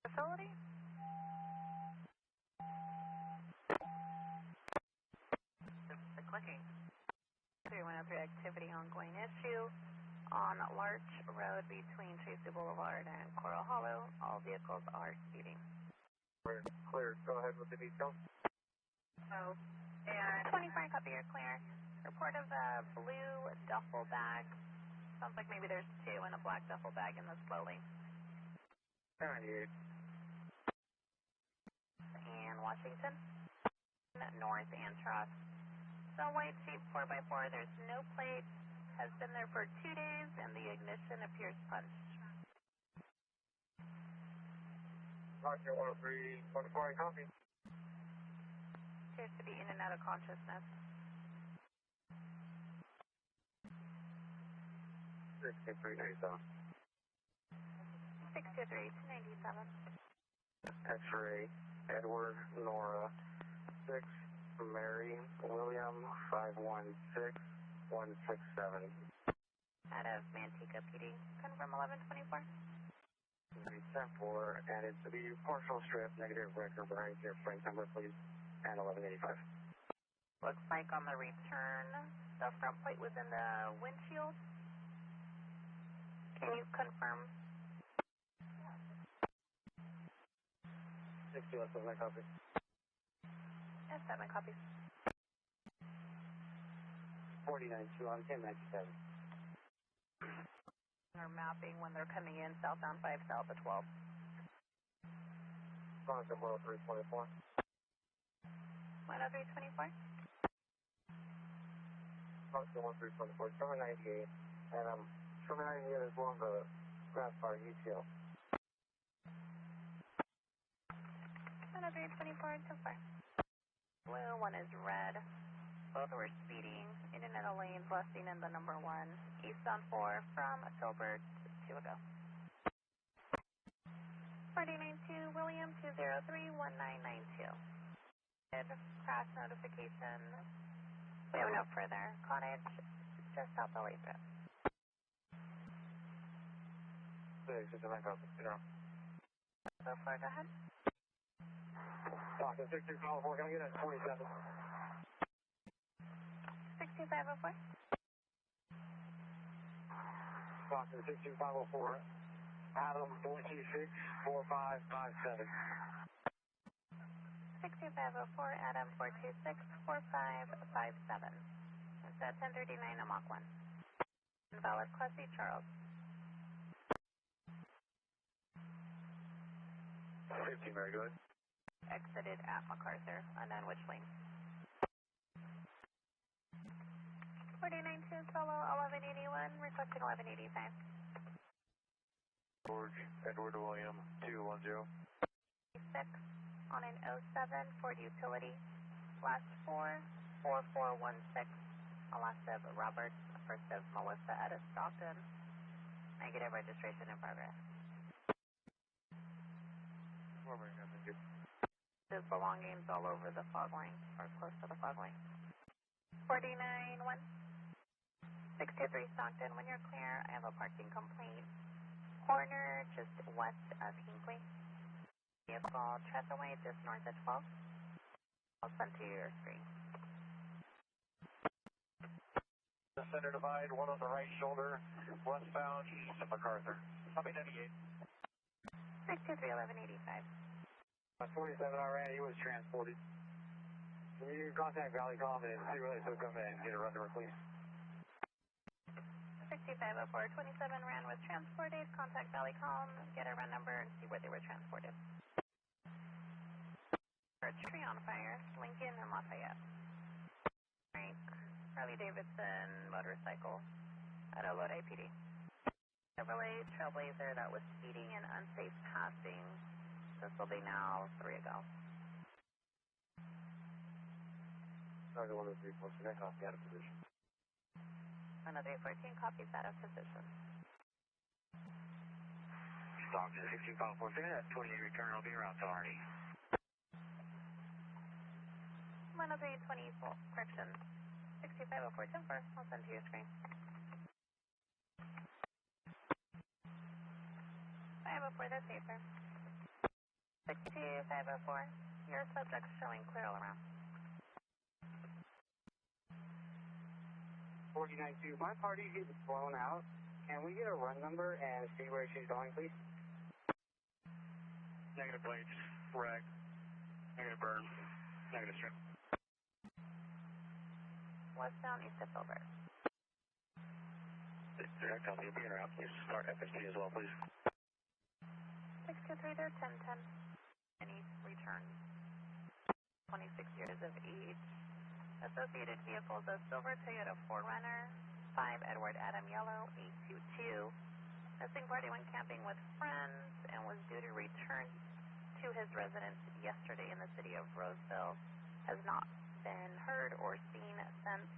Facility? The clicking. 3103 activity ongoing issue on Larch Road between Tracy Boulevard and Coral Hollow. All vehicles are speeding. We're clear. Go ahead with the details. Oh, and 24 copy, you're clear. Report of a blue duffel bag. Sounds like maybe there's two in a black duffel bag in this slow lane. 98. And Washington, North Antros. The white Jeep 4x4, there's no plate, has been there for 2 days, and the ignition appears punched. Roger, 103, 104, copy. Appears to be in and out of consciousness. 623, 97. 623 to 97. X-ray, Edward, Nora, 6, Mary, William, 516, 167. Out of Manteca PD, confirm 1124. 10-4, and it's the partial strip, negative record behind your frame number, please, and 1185. Looks like on the return, the front plate was in the windshield. Can you confirm? 60, let's have that copy. Yes, 7 copies. 49-2 on 1097. They're mapping when they're coming in southbound 5 south of 12. Sponsor 10324. 10324. Sponsor 10324, Summer 98, and Summer 98 is one of the grass fire UTL. 10324 so far. Blue, one is red. Both were speeding in and out of lanes, last seen in the number 1. Eastbound 4 from Filbert 2 ago. 4092 William 2031992. Crash notification. We have no further. Cottage just south of Lake Road. 6, just a back up, So far, go ahead. Stockton 62 call 4, can I get it? 27. 6504. Stockton 62504. Adam 426 4557. 6504, Adam 426 4557. It's at 1039 on Mach 1. Invalid Class C, Charles. 50, very good. Exited at MacArthur. Unknown which lane. 49-2, solo 1181, requesting 1185. George, Edward William, 210. 6 on an 07 Ford Utility, last 44416. Last of Robert, first of Melissa out of Stockton. Negative registration in progress. There's belongings all over the fog line, or close to the fog line. 49-1. 623 Stockton, when you're clear, I have a parking complaint. Corner just west of Hinkley. Vehicle track away just north of 12. I'll send to your screen. The center divide, one on the right shoulder, westbound east of MacArthur. Copy 98. 623 1185. 47 already, he was transported. Can you contact Valley Comm and see whether he'll come in and get a run number, please? 6504, 27 ran was transported. Contact Valley Comm, get a run number, and see where they were transported. Birch tree on fire, Lincoln and Lafayette. Frank, Harley Davidson motorcycle at a Lodi PD. Chevrolet Trailblazer that was speeding and unsafe passing. This will be now 3 ago. Target 103, that copy out of position. Another 14 copies out of position. Stockton 1654, that's 28 return, I'll be around Sonora. 10324, correction. 6504, 10-4, I'll send to your screen. 504, that's safer. 62504, your subject's showing clear all around. 49-2, my party gets blown out. Can we get a run number and see where she's going, please? Negative blades, wreck, negative burn, negative strip. Westbound east of Filbert. Direct, I'll be around. Please start FSP as well, please. 623, they're 1010. Any return. 26 years of age. Associated vehicles, a silver Toyota 4Runner, 5 Edward Adam Yellow, 822. Missing party went camping with friends and was due to return to his residence yesterday in the city of Roseville. Has not been heard or seen since.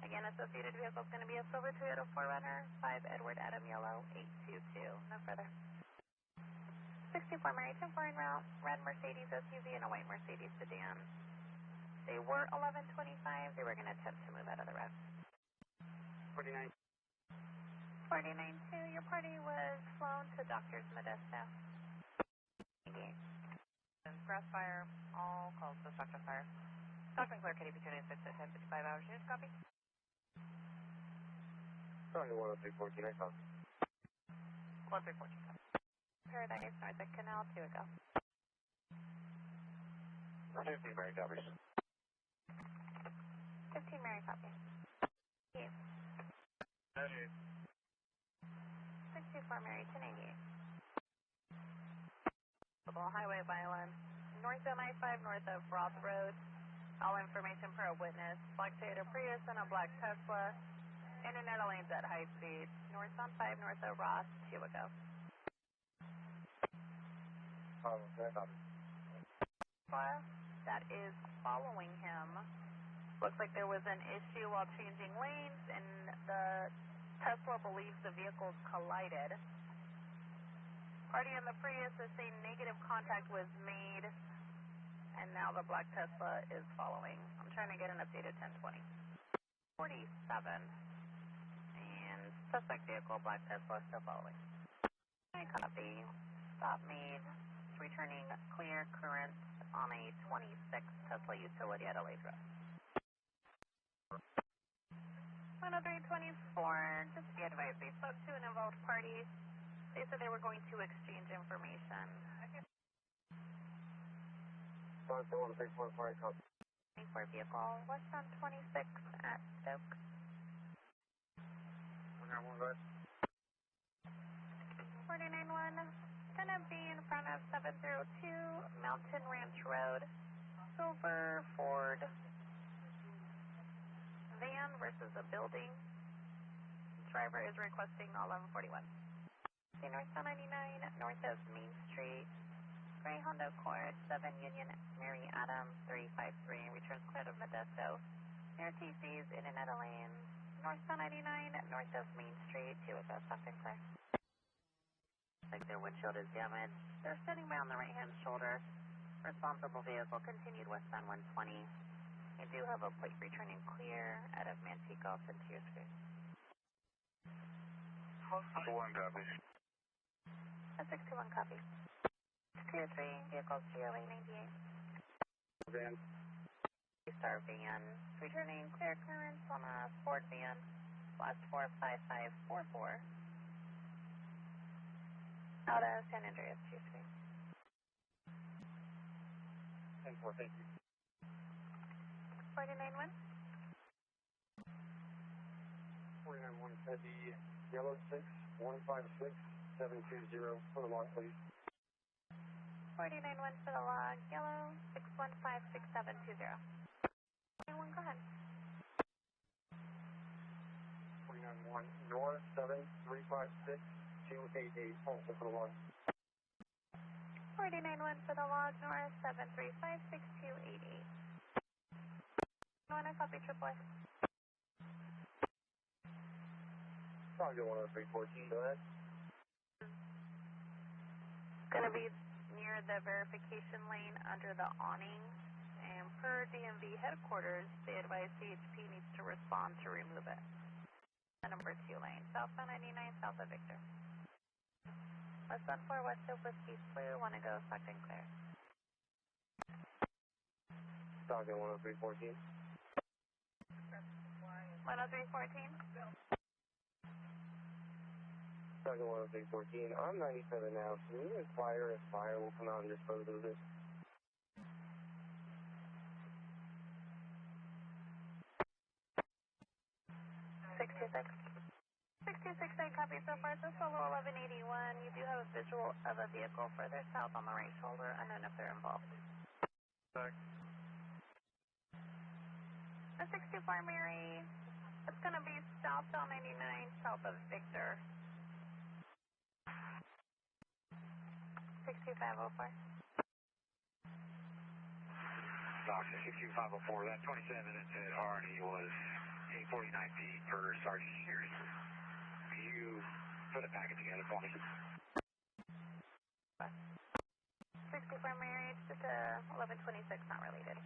Again, associated vehicle is going to be a silver Toyota 4Runner, 5 Edward Adam Yellow, 822. No further. 64 Mary 10-4 en route, red Mercedes SUV and a white Mercedes sedan. They were 1125. They were going to attempt to move out of the route. 49. 49-2, your party was flown to Doctors Modesto. Engage. Crossfire, all calls to Stockton Fire. Stockton clear, KD between 6 and 10, 55 hours. Units copy. Target 103, I copy. 10314. Paradise, north of Canal, 2 ago. 15 Mary copies. 15 Mary copy. Yeah. 64 Mary, 1088. Highway violence. North of I-5, north of Roth Road. All information per a witness. Black Toyota Prius and a black Tesla. In and out of lanes at high speed. North on 5, north of Roth, 2 ago. That is following him. Looks like there was an issue while changing lanes, and the Tesla believes the vehicles collided. Party in the Prius is saying negative contact was made, and now the black Tesla is following. I'm trying to get an updated 1020. 47, and suspect vehicle, black Tesla, still following. I copy. Stop made. Returning clear current on a 26 Tesla utility at Adelaide Road. 10324, just to be advised, they spoke to an involved party. They said they were going to exchange information. Sorry, 134, copy. 24 vehicle, westbound 26 at Stoke. 491, gonna be in front of 702 Mountain Ranch Road, silver Ford. van versus a building. Driver is requesting 1141. Northbound 99, north of Main Street. Gray Honda Accord, 7 Union, Mary Adam, 353, returns clear to Modesto. Near TC's in and out of lanes. Northbound 99, north of Main Street, 2 with us, Stockton clear. Looks like their windshield is damaged. They're sitting by on the right-hand shoulder. Responsible vehicle continued westbound 120. I do have a plate returning clear out of Manteca to your screen. 1 copy. A 621 copy. Clear 3, vehicles GOA 98. Van. Star van, returning clear clearance on a Ford van, last 45544. Out of San Andreas, 2 screen. 10-4, thank you. 491. 491 said the yellow 6, 156, 720 for the log, please. 491 for the log, yellow 6156720. 491, go ahead. 491 north 7356 288 also for the log. 491 for the log, north 7356288. 1, I copy AAA. Probably 10314, go ahead. Going to be near the verification lane under the awning. And per DMV headquarters, they advise CHP needs to respond to remove it. The number 2 lane, southbound 99, south of Victor. Westbound 4, west of Whiskey Blue, want to go Stockton clear. Stockton 10314. 10314. Stockton 10314. I'm 97 now. Can you inquire if fire will come out and dispose of this? 626. 626, copy so far. It's a solo 1181. You do have a visual of a vehicle further south on the right shoulder. Unknown if they're involved. Sorry. A 64 Mary. It's going to be southbound 99, south of Victor. 62504. Stockton 62504, that 27 minutes at Hardy was 849 feet per Sergeant Series. Can you put a packet together for me? 64 Mary, it's just a 1126, not related.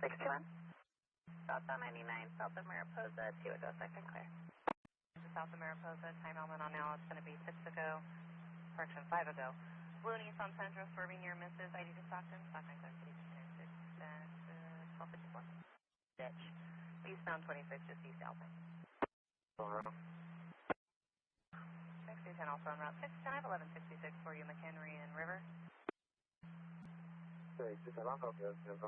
621. Southbound 99, south of Mariposa, 2 ago, second clear. South of Mariposa, time element on now, it's going to be 6 ago, correction, 5 ago. Blue and East on Central, swerving near Mrs. ID to Stockton, Stockton clear, city 1254. Ditch. Eastbound 26, just east Alpine. Sonora. 6210 also on route 610, I have 1166 for you, McHenry and River. 610, I'll help you. Ever?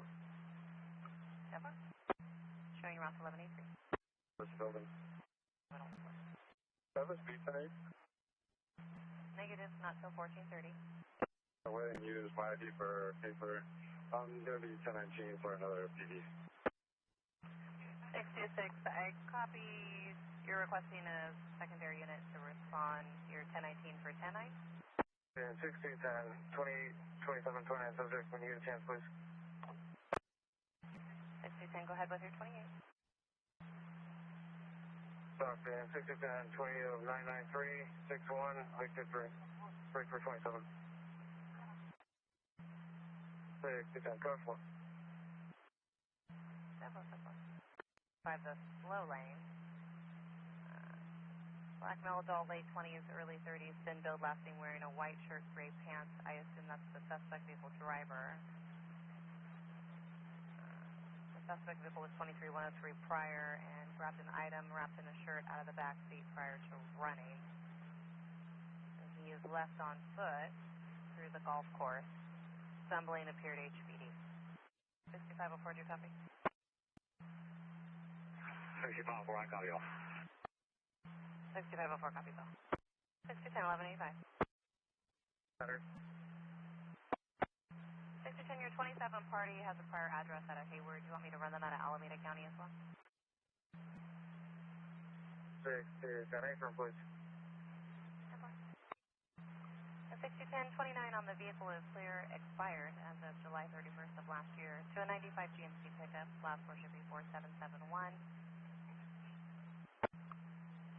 Showing route 1183. Which building? Middle. 7 speed tonight. Negative, not till 1430. I went and used my ID for paper. I'm going to be 1019 for another PD. 626, I copied, you're requesting a secondary unit to respond, your 1019 for 10-9? And 1610, 27, 29 subject, when you get a chance, please. 6210, go ahead with your 28. Stockton 610, 20 of 993, 61, Victor 3. Break for 27. 610, code 4. 5 the slow lane. Black male adult, late 20s, early 30s, thin build, lasting, wearing a white shirt, gray pants. I assume that's the suspect vehicle driver. The suspect vehicle was 23103 prior and grabbed an item wrapped in a shirt out of the back seat prior to running. And he is left on foot through the golf course. Stumbling appeared HPD. 6504, do you copy? 6504, I copy all. 6504, copy Bill. 6210, 1185. Center. 10, your 27 party has a prior address out of Hayward. Do you want me to run them out of Alameda County as well? 6 is an A firm, please. 6210-29 on the vehicle is clear, expired as of July 31st of last year. To a 95 GMC pickup, last four should be 4771.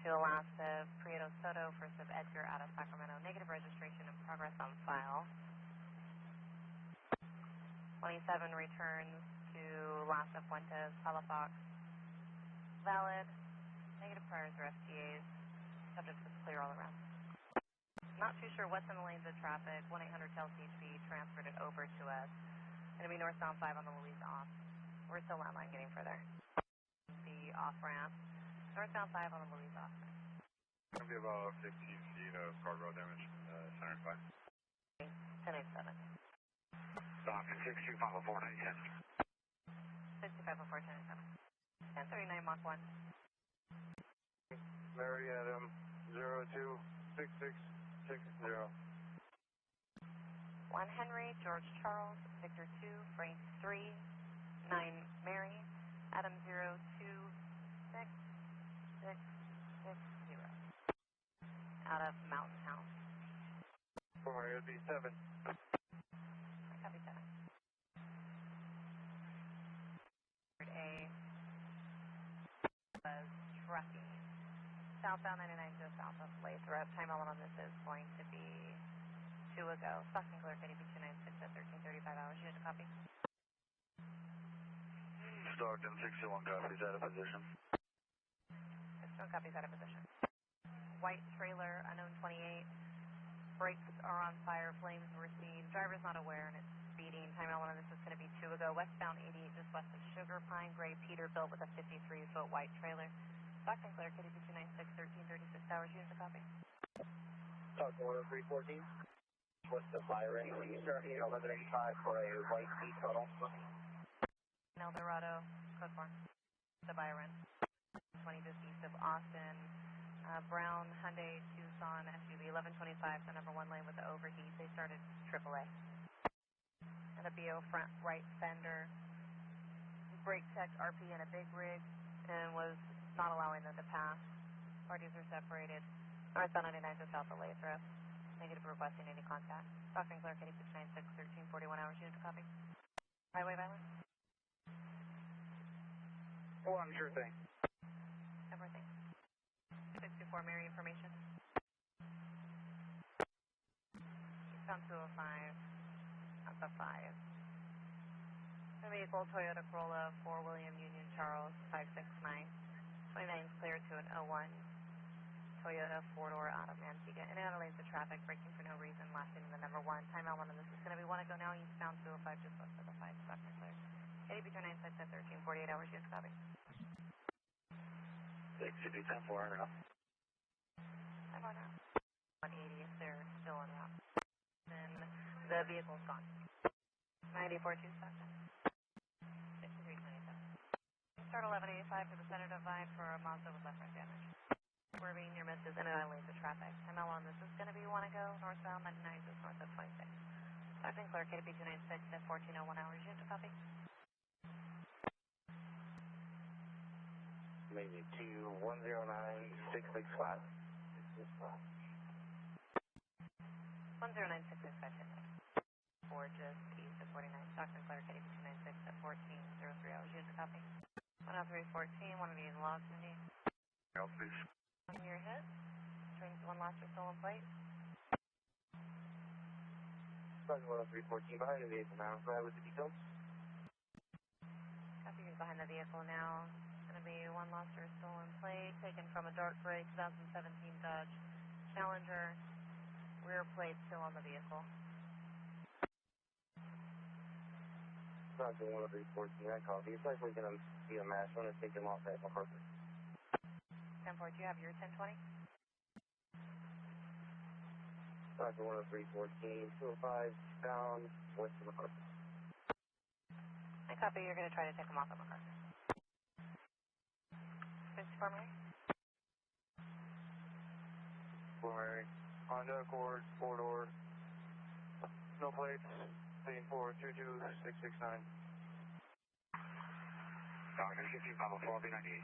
To a last of Prieto Soto, first of Edgar out of Sacramento, negative registration and progress on file. 27 returns to last of Fuentes, Palafox, valid, negative priors or FTAs, subject to clear all around. Not too sure what's in the lanes of traffic. 1-800-TEL CHP transferred it over to us. Going to be northbound 5 on the Louise off. We're still landline getting further. The off ramp. Northbound 5 on the Louise off. Going to be about 15 feet of guardrail damage from the center flag. 1087. Stockton 6254, 6504, 1087. 1039 Mach 1. Mary Adam 026660. 1 Henry, George Charles, Victor 2, Frank 3, 9 Mary, Adam 026660. Out of Mountain House. For it would be 7. Copy 7. A was trucking. Southbound 99 just south of Lathrop. Time element on this is going to be 2 ago. Stockton clear, KDP 296 at 1335 hours. Unit to copy. Stockton 61 copies out of position. 61 copies out of position. White trailer, unknown 28. Brakes are on fire, flames were seen. Driver's not aware and it's speeding. Time element on this is going to be 2 ago. Westbound 88 just west of Sugar Pine, gray Peterbilt with a 53-foot white trailer. Stockton clear, KDP 296, 1336 hours. Unit to copy. Stockton 314. What's the fire rate? When you start hitting 1185 for a white heat tunnel. El Dorado, code 4. The Byron. 20 just east of Austin. Brown Hyundai Tucson SUV 1125, the number 1 lane with the overheat. They started AAA. And a BO front right fender. Brake checked RP in a big rig and was not allowing them to pass. Parties are separated. Northbound 99 just south of Lathrop. Negative requesting any contact. Stockton clear, KD 696, 1341 hours. Unit to copy. Highway violence. Oh, I'm sure thing. Everything. 624 Mary information. Eastbound 205. At the 5. The vehicle Toyota Corolla 4 William Union Charles 569. 29 clear to an 01. Toyota 4-door out of Antigua. In and out of lanes of traffic, braking for no reason, lasting in the number 1. Time element on this is going to be 1 ago now. Eastbound 205 just west of the 5. Stockton clear. KDP 296 at 1348 hours. Unit to copy. 6210 now. I'm on now. 180 if they're still en route. Then the vehicle's gone. 94-2 Stockton. 6327. Start 1185 to the center divide for a Mazda with left front damage. Swerving near misses in and out of lanes of traffic. Time how long this is going to be 1 ago. Northbound 99 just north of 26. Stockton clear, KDP 296 at 1401 hours. Unit to copy. Maybe 2109665. 10966 4 just east of 49. Stockton clear, KDP 296 at 1403 hours. Unit to copy. 10314, 188 logs indeed. Help, please. On your head. Trains 1 lost or stolen plate. Stockton 314 behind the vehicle now. Go ahead with the details. Copy, you're behind the vehicle now. It's going to be 1 lost or stolen plate taken from a dark gray 2017 Dodge Challenger. Rear plate still on the vehicle. Stockton 314, I copy. It's likely going to be a mass one. It's taking off at McCarthy. 10-4, do you have your 1020? Stockton 314, 205, down, west of McCarthy. I copy, you're going to try to take them off at McCarthy. 64 Mary? Mary. Honda Accord, 4-door, no plates, 4222669. Doctor, 15 Papa 4, B98.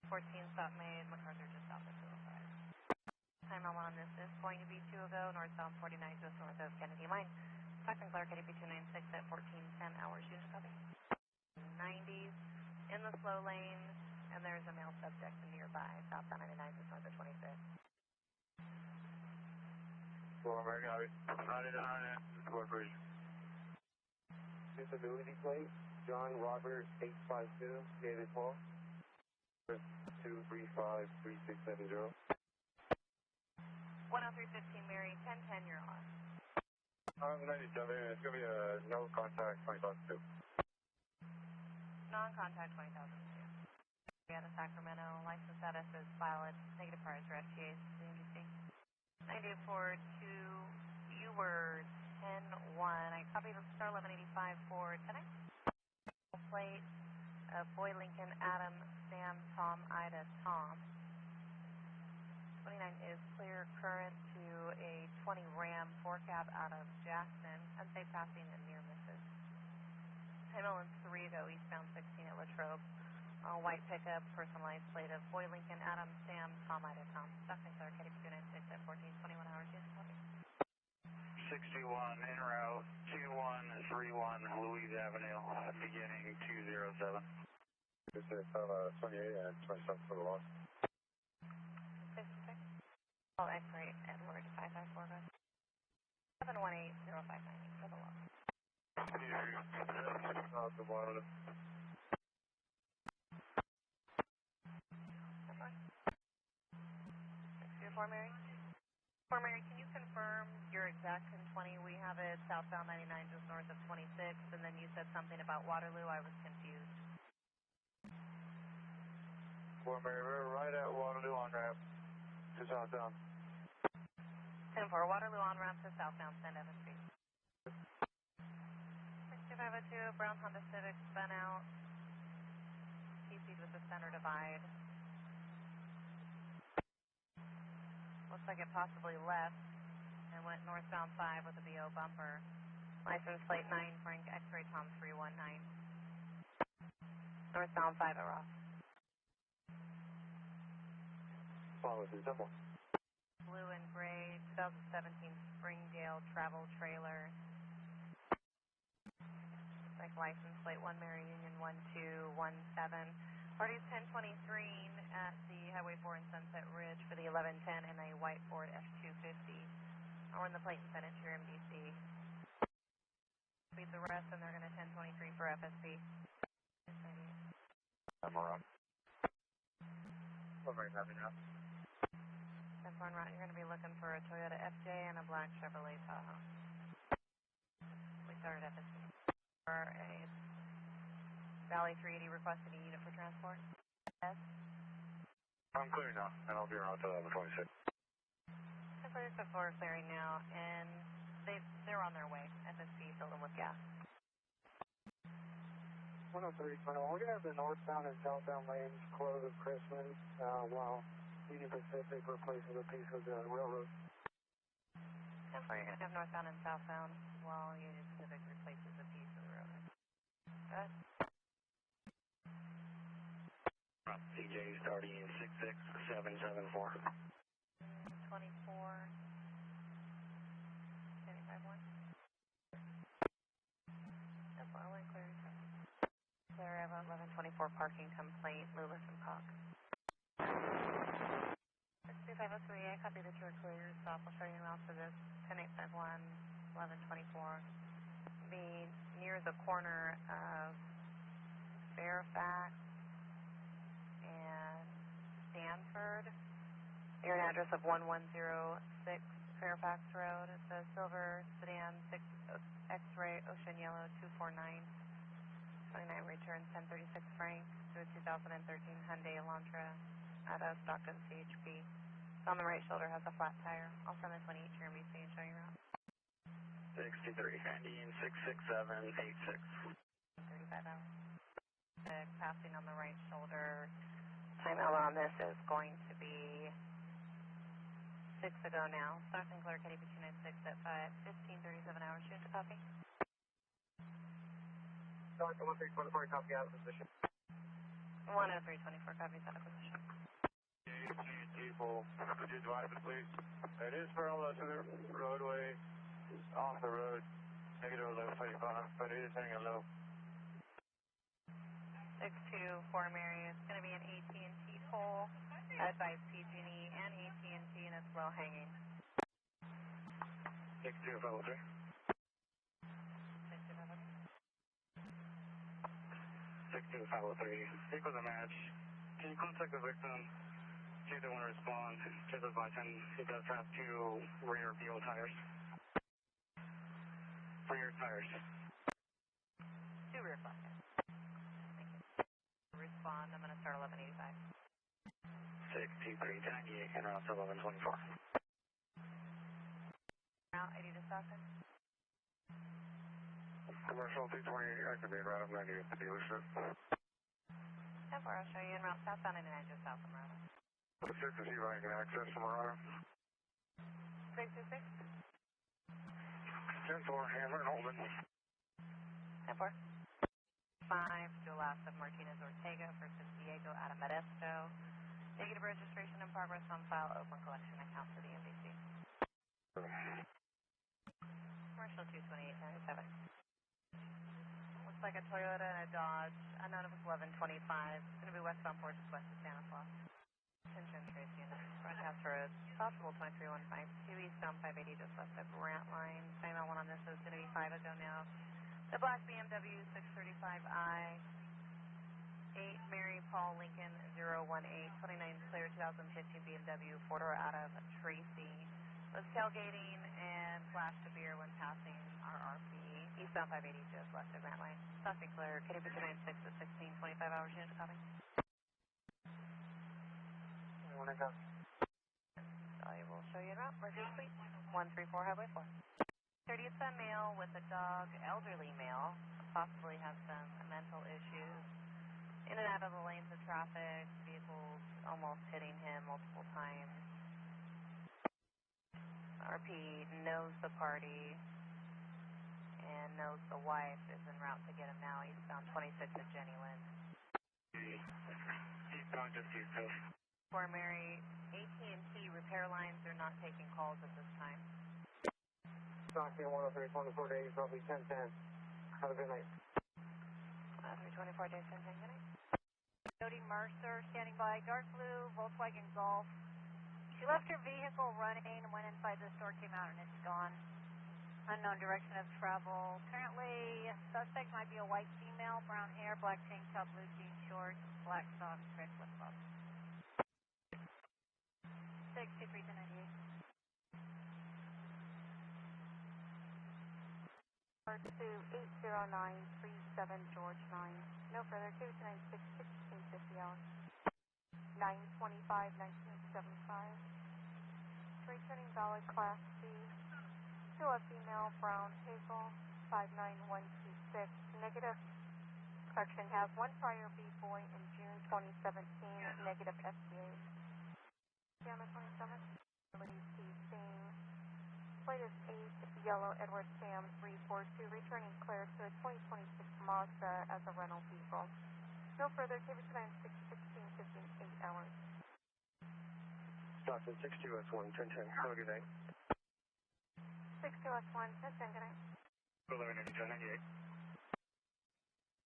14 stop made, MacArthur just south of 205. Time on this is going to be 2 ago, northbound 49 just north of Kennedy Line. Stockton Clark, KDP 296 at 1410 hours, unit copy. 90s in the slow lane, and there's a male subject nearby, southbound 99 just north of 25th. American, 99, Square Bridge. Disability plate, John Robert 852, David Paul. 2353670. 10315 Mary, 1010, you're on. 97, it's going to be a no contact 20,002. Non-contact 20,002. We had a Sacramento, license status is valid, negative priors for FTA, CNBC. 9842, you were 10-1. I copied star 1185 for 10X. Plate, Boy Lincoln, Adam, Sam, Tom, Ida, Tom. 29 is clear current to a 20 Ram 4 cab out of Jackson. Unsafe passing and near misses. Time Ellen's 3 ago, eastbound 16 at Latrobe. White pickup, personalized plate of Boy Lincoln, Adam, Sam, Tom, Ida, Tom. Stockton Clark, KDP 296 at 1421 hours, unit copy. 61 en route 2131 Louise Avenue, beginning 207. This is 28 and 27 for the loss. 56. Call X-ray Edward 554 go. 7180590 for the loss. The bottom. 624 Mary. 4 Mary, can you confirm your exact 1020? We have it southbound 99 just north of 26, and then you said something about Waterloo. I was confused. 4 Mary, we're right at Waterloo on ramp to southbound. 10-4, Waterloo on ramp to southbound, send Evans Street. 6502, brown Honda Civic spun out. TC'd with the center divide. Looks like it possibly left and went northbound 5 with a BO bumper. License plate 9, Frank X-ray Tom 319. Northbound 5 at Ross. Follow us in simple. Blue and gray 2017 Springdale travel trailer. Like license plate 1 Mary Union 1217. Party's 1023 at the Highway 4 and Sunset Ridge for the 1110 in a white Ford F-250. I'll run the plate and send it to your MDC. Beat the rest, and they're going to 1023 for FSB. I'm around. What are you having now? 10-4 route, you're going to be looking for a Toyota FJ and a black Chevrolet Tahoe. We started FSB. For a Valley 380 requested a unit for transport. Yes. I'm clear now, and I'll be around till 1126. Clear so far, clearing now, and they're on their way. FSB filled them with gas. 103, we're going to have the northbound and southbound lanes closed at Christmas while Union Pacific replaces a piece of the railroad. That's where you're going to have northbound and southbound while Union Pacific replaces a piece of the railroad. Good. CJ starting 66774. 24. 751. That's all I clear. Clear, I have 1124 parking complaint, Lewis and Cox. 62503, I copy that you're clear, stop. I'll show you now for this 10851, 1124. Be near the corner of Fairfax and Hanford. You're an address of 1106 Fairfax Road. It's a silver sedan, 6 X-ray, ocean yellow, 249. 29 return, 1036 Frank to a 2013 Hyundai Elantra out of Stockton CHP. It's on the right shoulder, has a flat tire. I'll send this one each to your MBC and show you around. 63, Indian 66786. 35 hours. Passing on the right shoulder. Time out on this is going to be 6 ago now. Stockton clear, KDP 296 at 15:37 hours. Shoot to copy. Stockton 1324, copy out of position. 10324, copy out of position. People, could you advise it, please? It is parallel to the roadway, off the road, negative low 35, but it is hanging a low. 624 Mary, it's going to be an AT&T toll. Advise PG&E and AT&T, and it's low hanging. 6253. 6253. Speak with a match. Can you contact the victim? See if they want to respond. Just advise him he does have 2 rear wheel tires. Rear tires. 2 rear flat tires. Thank you. Respond, I'm going to start 1185. 6398 and route 1124. Route 80 to Stockton. Commercial 220 activate route of 90 at the dealership. 10-4, I'll show you en route southbound 99 just south of Maroon. 6 to see if I can access from Sonora. 626. 10-4, Hammer and Holden. 10-4. 5 to last of Martinez Ortega for San Diego out of Modesto. Negative registration in progress on file, open collection account for the MVC. Commercial 22897. Looks like a Toyota and a Dodge. Unknown if it's 1125. It's going to be westbound 4 just west of Santa Claus. Attention Tracy and Broadcast Road. Possible 23152 eastbound 580 just west of Grant Line. Same one on this is going to be 5 ago now. The black BMW 635i. 8 Mary Paul Lincoln 018, 29 clear 2015 BMW 4-door out of Tracy. Was tailgating and flashed a beer when passing RRP. Eastbound 580 just west of Grant Line. Stockton clear, KDP 296 at 16:25 hours. Unit to copy. I will show you around. Merced Suite 134 Highway 4. 30th son male with a dog, elderly male, possibly has some mental issues. In and out of the lanes of traffic, vehicles almost hitting him multiple times. RP knows the party and knows the wife is en route to get him now. Eastbound 26 at Jenny Lynn. Eastbound just east. For Mary, AT&T repair lines are not taking calls at this time. Stockton 10324 days, roughly 1010. Have a good night. 324 days, 10, good night. Jody Mercer, standing by, dark blue, Volkswagen Golf. She left her vehicle running and went inside the store, came out, and it's gone. Unknown direction of travel. Currently, suspect might be a white female, brown hair, black tank top, blue jean shorts, black socks, red flip-flops. 623-98. To 80937 George 9. No further. 296 1650 hours. 925 1975. Returning valid class C. To a female, brown hazel, 59126. Negative. Correction has 1 prior B-boy in June 2017. Negative FTA. On the 27th. Ability C. Same. Plate is 8, yellow Edward Sam 342, returning clear to a 2026 Mazda as a rental vehicle. No further, KDP 296 16 15 8 hours. Stockton 62S1, 1010. Have a good night. 62S1, 1010, good night. 1180, 1098.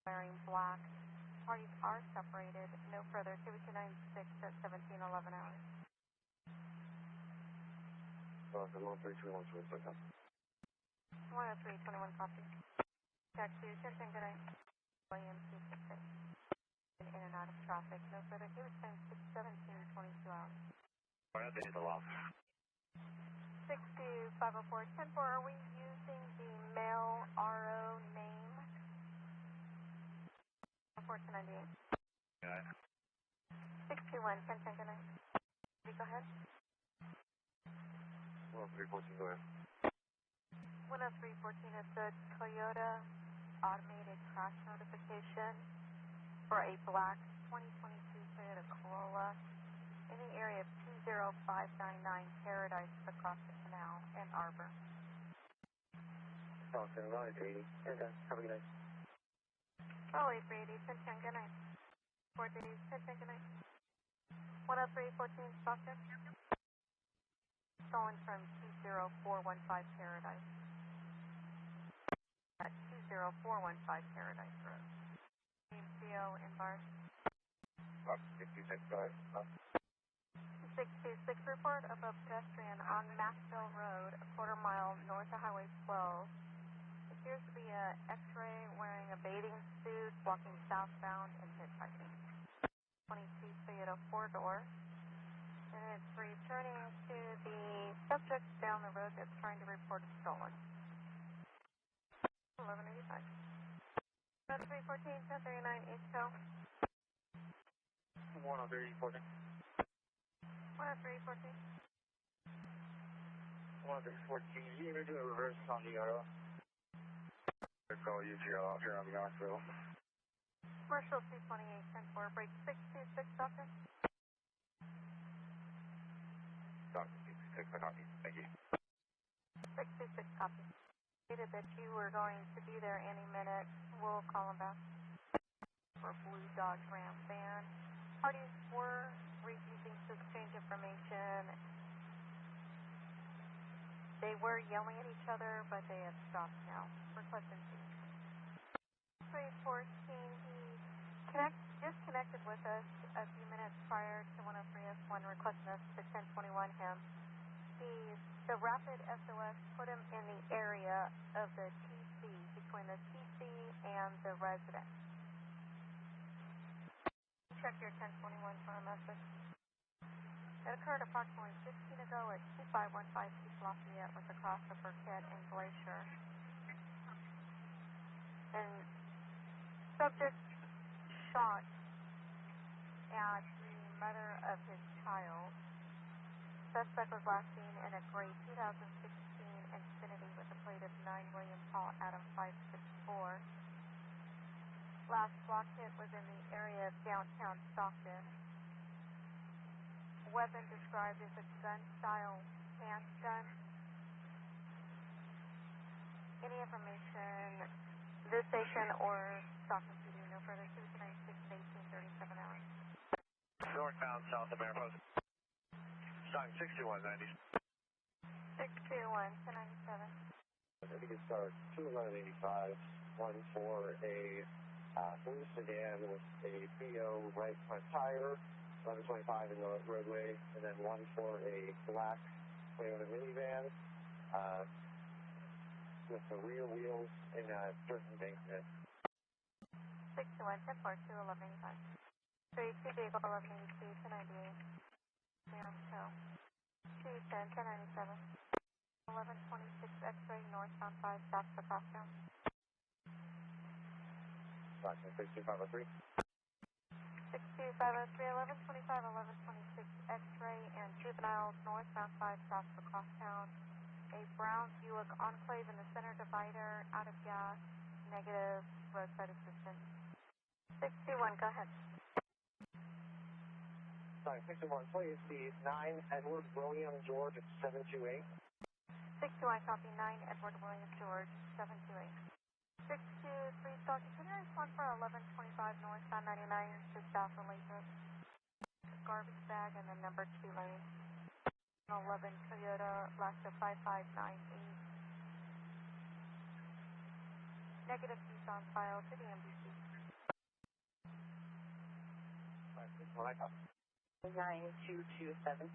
Wearing black. Parties are separated. No further, KDP 296 at 1711 hours. Stockton 13212, 10321 copy. Taxi 1010, good night. William 266. In and out of traffic. No further, KDP 296 17 22 hours. Why not they hit the loft? 62504 10-4, are we using the male RO name? 1498. Yeah. 621 1010, good night. Go ahead. 10314, go ahead. 10314 is the Toyota automated crash notification for a black 2022 Toyota Corolla in the area of 20599 Paradise across the canal and Arbor. Stockton, runway 380. Okay, have a good night. Runway 380, 1010, good night. 480, 1010, good night. 10314 Stockton. Stolen from 20415 Paradise. At 20415 Paradise Road. Team CO in bars. 626 report of a pedestrian on Maxwell Road, a quarter mile north of Highway 12. Appears to be an X-ray wearing a bathing suit, walking southbound and hitchhiking. 22 Toyota 4-door. And it's returning to the subject down the road that's trying to report it stolen. 1185. 314, 1039, East Hill. 10314. 10314. 10314. You need to do a reverse on the auto. Call UGL out here on the Knoxville. Commercial 228, 10-4, break 626, Stockton. Stockton, 626, I copy. Thank you. 626, copy. Stated that you were going to be there any minute. We'll call him back. For Blue Dodge Ram van. Parties were refusing to exchange information. They were yelling at each other, but they have stopped now. Request and see. 314, he disconnected with us a few minutes prior to 103S1 requesting us to 1021 him. The rapid SOS put him in the area of the TC, between the TC and the resident. Check your 1021 for a message. It occurred approximately 15 ago at 2515 East Lafayette with the cross of Burkett and Glacier. And subject shot at the mother of his child. Suspect was last seen in a gray 2016 Infiniti with a plate of 9 William Paul Adam 564. Last block hit was in the area of downtown Stockton. Weapon described as a gun-style handgun. Any information, this station or Stockton PD, no further, 296 1837 hours. Northbound, south of Mariposa. Stockton, 6190. 621, 1097. I think it starts 21185, one for a blue sedan with a PO right front tire, 1125 in the roadway, and then one for a black Toyota minivan with the rear wheels in a dirt embankment. 621, 1042, 1185. 32 vehicle, 1182, 1098. Mariposa. 210, 1097. 1126 X-ray, northbound 5, south of the crossdown. Stockton, 62503. 62503, 1125, 1126 X-ray, and juveniles, northbound 5, south of the crosstown. A brown Buick Enclave in the center divider, out of gas, negative, roadside assistance. 621, go ahead. Sorry, 621, please, the 9 Edward William George at 728. 621, copy, 9 Edward William George, 728. 623 Stockton, can you respond for 1125 northbound 99 to south of Lathrop? Garbage bag and then number 2 lane. 11 Toyota, last of 5598. Negative piece on file to the MBC. 9227.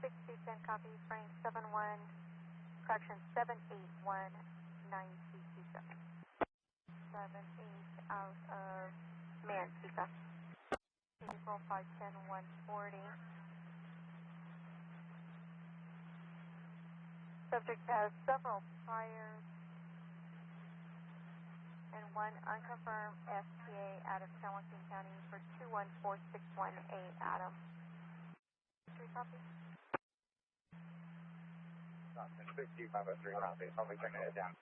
6210 copy, frame 71, correction 781 9227. 78 out of Manteca. April 510 140. Subject has several priors and one unconfirmed STA out of San Joaquin County for 214618 Adam. 3 copy. 62503, copy. I'll be turning it down.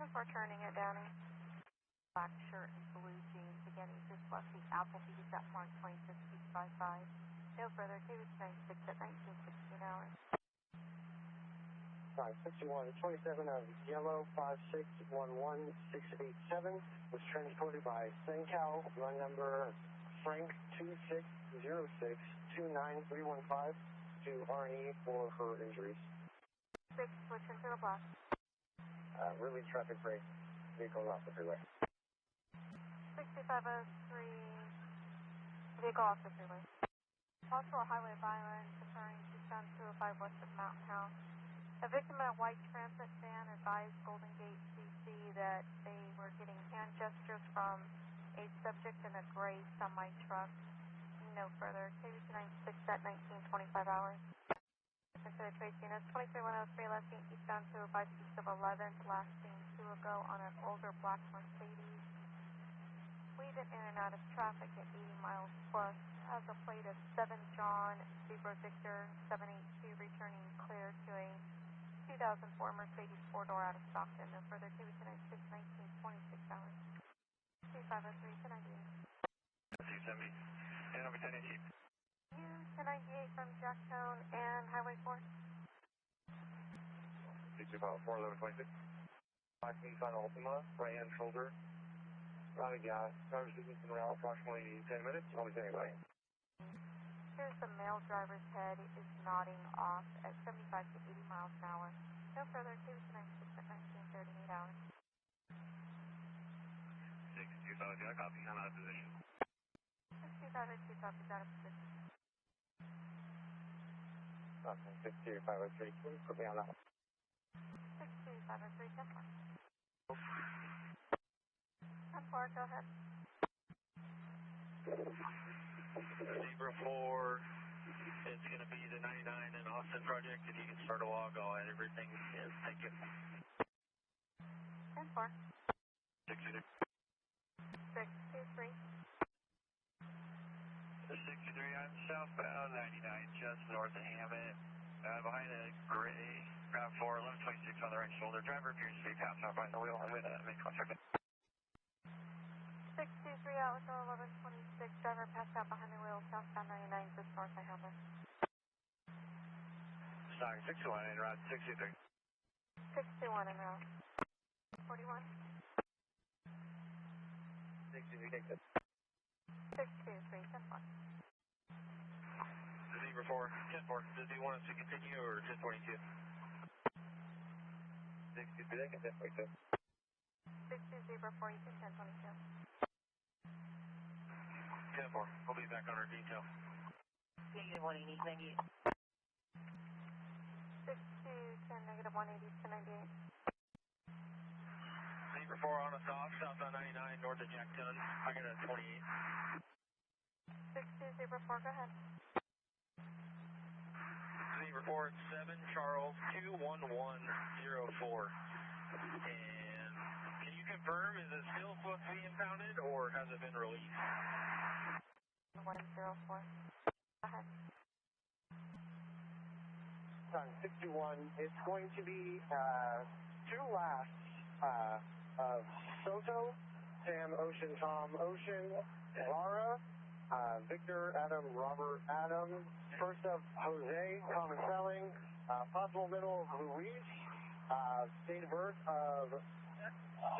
Before turning it down, black shirt and blue jeans again. again, he's just left the Applebee's at Mark 2655. No further, David 96 at 1916 hours. 61, 27 of Yellow 5611687 was transported by SenCal, run number Frank 2606-29315 to R&E for her injuries. 6, switch into the block. Really traffic break, vehicle off the freeway. 6503, vehicle off the freeway. Possible highway violence occurring eastbound 205 west of Mountain House. A victim in a white transit van advised Golden Gate CC that they were getting hand gestures from a subject in a gray semi-truck. No further. KBC 96 at 1925 hours. Consider Tracy. That's 23103 last seen eastbound 205 east of 11th. Last seen 2 ago on an older black Mercedes. Weaving in and out of traffic at 80 miles plus. Has a plate of 7 John Zebra Victor 782 returning clear to a 2004 Mercedes 4-door out of Stockton. No further. KBC 96 1926 hours. 2503 1098. 270. And over 1088. 1098 from Jacktown and Highway 4. 41126. 5 on Altamont, right hand shoulder. Out of gas. Driver's distance in route approximately 10 minutes. I'll be standing by. Here's the male driver's head is nodding off at 75 to 80 miles an hour. No further. KBC 96 at 1938 hours. 625, yeah, copy. I'm out of position. 6252 copies out of position. 62503, can you put me on that? 62503, 10-4. 10-4, go ahead. Zebra 4, it's going to be the 99 and Austin project. If you can start a log on, everything is taken. 10-4. 623. 623. 623, I'm southbound 99, just north of Hammond. Behind a gray RAV4, 1126 on the right shoulder. Driver appears to be passed out behind the wheel. I'm going to make contact. 623 out with 1126. Driver passed out behind the wheel, southbound 99, just north of Hanford. Sorry, 621 en route, 623. 621 en route. 41. 623, take this. 623, 10-4. Zebra 4, 10-4. Does he want us to continue or 1022? 623, they can 1022. 62 Zebra 4, you can 1022. 10-4, we'll be back on our detail. Negative 180, 98. 62 10, negative 180, 1098. Zebra 4 on us off, southbound 99, north of Jacktown. I got a 28. 62 Zebra 4, go ahead. Zebra 4 at 7, Charles 21104. And can you confirm, is it still supposed to be impounded or has it been released? 104. Go ahead. 61, it's going to be 2 lasts of Soto, Sam, Ocean, Tom, Ocean, Lara, Victor, Adam, Robert, Adam, first of Jose, common spelling, possible middle of Luis, date of birth of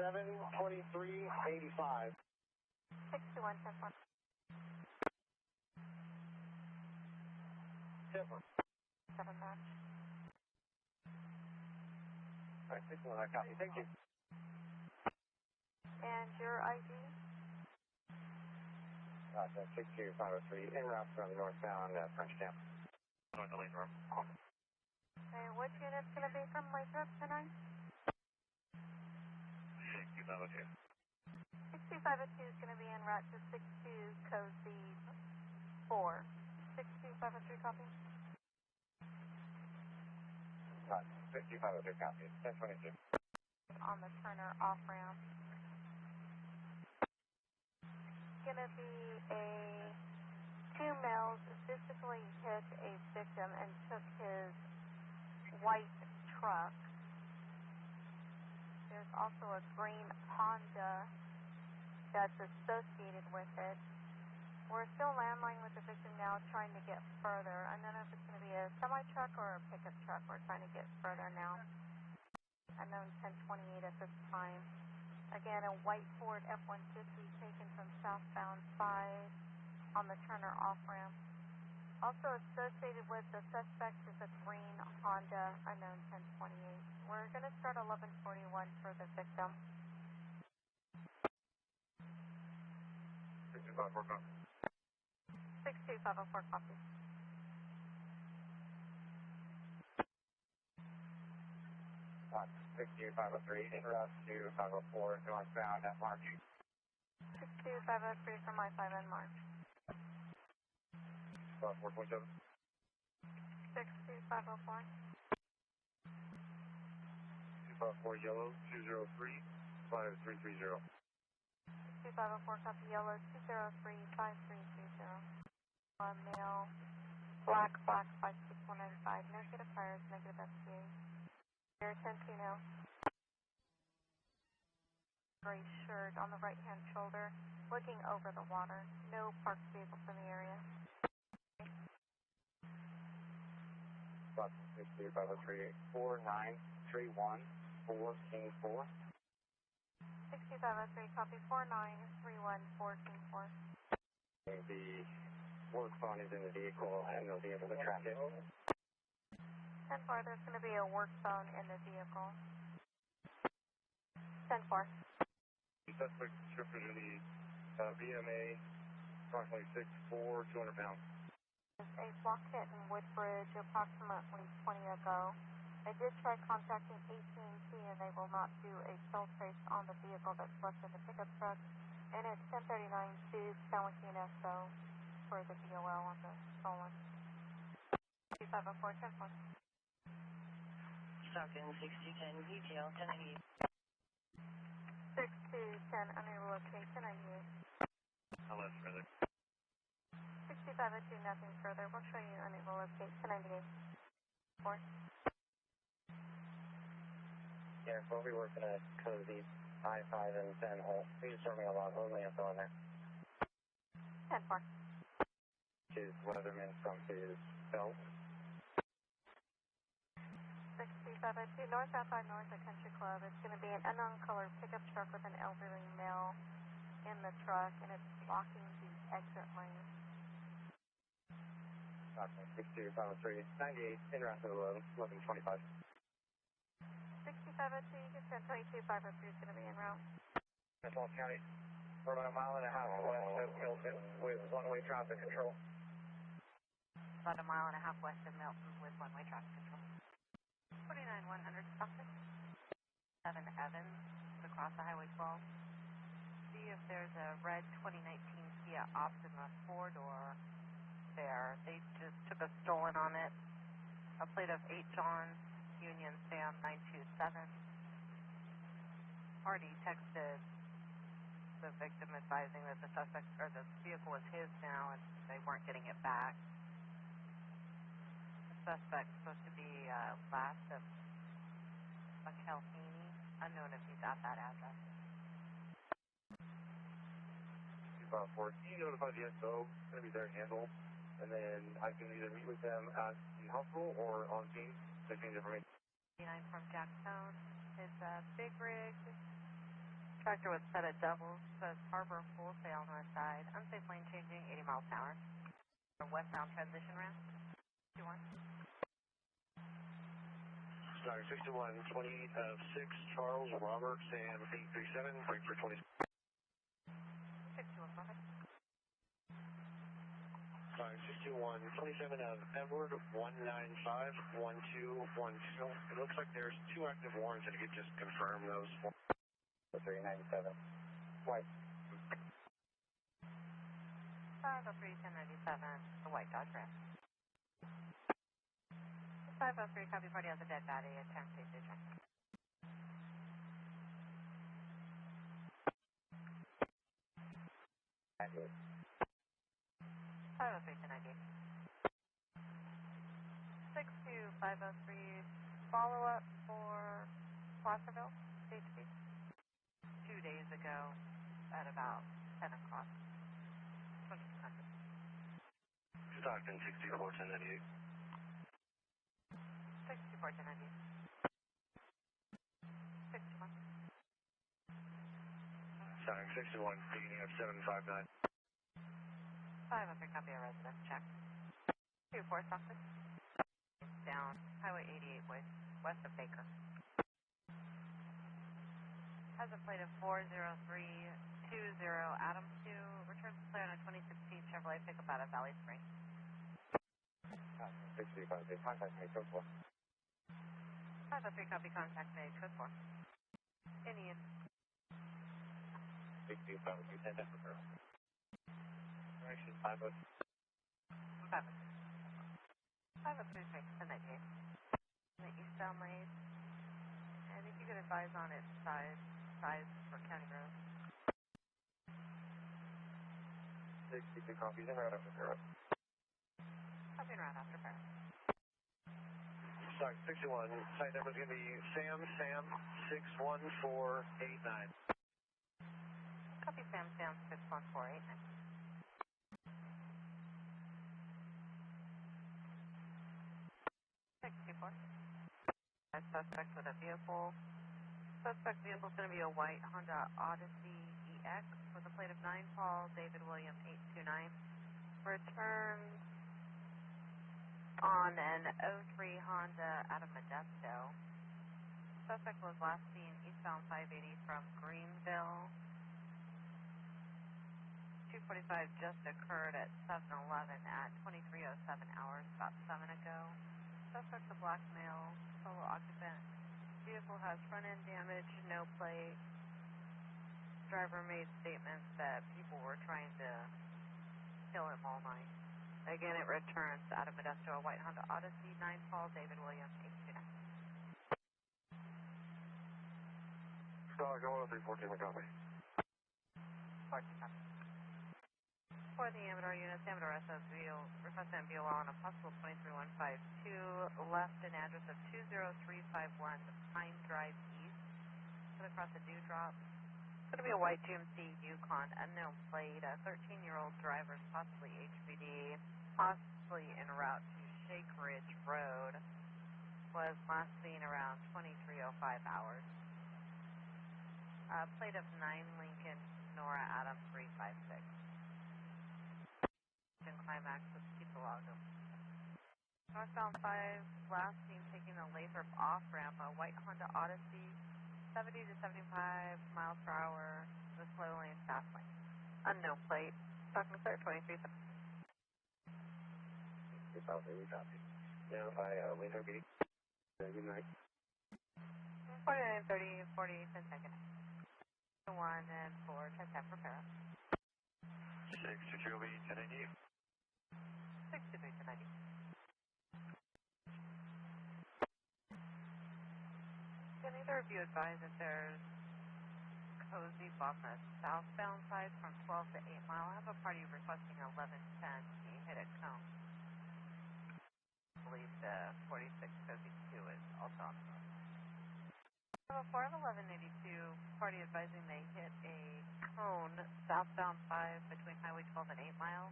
7/23/85. 61 10-4. 7 match. All right, 61, I copy. Thank you. And your ID? 62503, en route from northbound French Camp. North of Lane Road. Okay, which unit's going to be from Lathrop tonight? 6502. 6502 is going to be en route to 62 Cozy 4. 62503 copy? 62503, copy. 1022. On the Turner off ramp. Going to be two males physically hit a victim and took his white truck. There's also a green Honda that's associated with it. We're still landline with the victim now, trying to get further. I don't know if it's going to be a semi-truck or a pickup truck. We're trying to get further now. Unknown 1028 at this time. Again, a white Ford F-150 taken from southbound 5 on the Turner off-ramp. Also associated with the suspect is a green Honda, unknown 1028. We're going to start 1141 for the victim. 6254 copy. 62504 copy. Box 62503, interrupt to 504, northbound at March. 62503 from my 5N March. 427. 62504. 254 yellow, 203, 5330. 2504 copy yellow, 203 5330. Male, black 56195. Negative fires, negative FTA. Air 1020. Gray shirt on the right hand shoulder, looking over the water. No parked vehicles in the area. Box 62503, 4931 4 King 4. 62503 copy 4931 4 King 4. The work phone is in the vehicle and they'll be able to track it. 10-4, there's going to be a work phone in the vehicle. 10-4. The suspect shifted to the BMA, approximately 6'4", 200 pounds. A block hit in Woodbridge approximately 20 ago. They did try contacting AT&T and they will not do a cell trace on the vehicle that's left in the pickup truck. And it's 1039 to San Joaquin SO for the DOL on the stolen. 2504 10-4. Stockton 6210 detail 1098. 6210 under location 98. How less further? 6502 nothing further. We'll show you unable to locate 1098. 4. Yeah, we'll be working at cozy I-5 and 10 hole. Please show me a lot only info in there. 10-4. His weatherman from his belt. 6502 north outside north at Country Club. It's going to be an unknown color pickup truck with an elderly male in the truck, and it's blocking the exit lane. 62503, 98, interact with 1125. 6502, you can send 22503 is going to be en route. Nassau County, we're about a mile and a half west of Milton with one-way traffic control. About a mile and a half west of Milton with one-way traffic control. 49100 Stockton. 7 Evans across the Highway 12. See if there's a red 2019 Kia Optima 4-door there. They just took a stolen on it. A plate of 8 John Union Sam 927. Already texted the victim advising that the suspect or the vehicle was his now and they weren't getting it back. The suspect's supposed to be last of Michael Haney, unknown if he's at that address. 254, can you notify the SO? It's going to be their handle. And then I can either meet with them at the hospital or on scene. They change information. 29 from Jackson is a big rig. Tractor with set of doubles. Says Harbor Full Sail north side. Unsafe lane changing, 80 miles an hour. Westbound transition ramp. 61. Sorry, 61, 28 of 6, Charles Roberts and 837, break for 20. 61, perfect. Sorry, 61, 27 of Edward, 195, 1212. It looks like there's 2 active warrants, and you could just confirm those. 397. White. 503-1097, the white Dodge Ram. 503, copy party has a dead body at 10 State District. Accurate. 503-1098. 62503, follow up for Placerville, CHP. 2 days ago, at about 10 o'clock. 2200. Stockton 64-1098. 64-1098. 61. Stockton 61, beginning of 759. 500, copy a resident check. 24 Stockton. Down Highway 88 west of Baker. Has a plate of 40320 Adam 2. Returns the plate on a 2016 Chevrolet pickup out of Valley Springs. 65, contact me, code 4. 503, copy, contact made, code 4. Indian. 65, you send that for her. Direction 503. 503, 1098. The eastbound lane. And if you could advise on its size for County Road. 62 copies in route after Paris. Copy around after Paris. Stock 61, site number is going to be Sam 61489. Copy Sam 61489. 64. A suspect with a vehicle. Suspect vehicle is going to be a white Honda Odyssey EX with a plate of 9 Paul David William 829. Returned on an 03 Honda out of Modesto. Suspect was last seen eastbound 580 from Greenville. 245 just occurred at 7-Eleven at 23:07 hours, about 7 ago. Suspect's a black male, solo occupant. Vehicle has front end damage, no plate. Driver made statements that people were trying to kill him all night. Again, it returns out of Modesto, a white Honda Odyssey, 9 Paul David William 829. Stock 10314, my copy. 14 copy. For the Amador units, Amador SOS request MBOL on a possible 23152, left an address of 20351 Pine Drive East. Going to cross a dewdrop. It's going to be a white GMC Yukon, unknown plate, a 13-year-old driver, possibly HPD, possibly en route to Shake Ridge Road, was last seen around 23:05 hours. Plate of 9 Lincoln Sonora Adam 356. Climax with Keep the Lago. Northbound 5, last seen taking the Lathrop off ramp, a white Honda Odyssey, 70 to 75 miles per hour, the slow lane, fast lane. Unknown plate. Stockton clear 23. 2000, copy. Now by Lathrop B. Good night. 4930, 40, 10 seconds. 1 and 4, 10 10 for Para. 620 1098. 63 to 90. Can either of you advise if there's cozy on the southbound side from 12 to 8 Mile? I have a party requesting 1110. He hit a cone. I believe the 46 cozy 2 is also on the road. I have a 41182 party advising they hit a cone southbound 5 between Highway 12 and 8 Mile.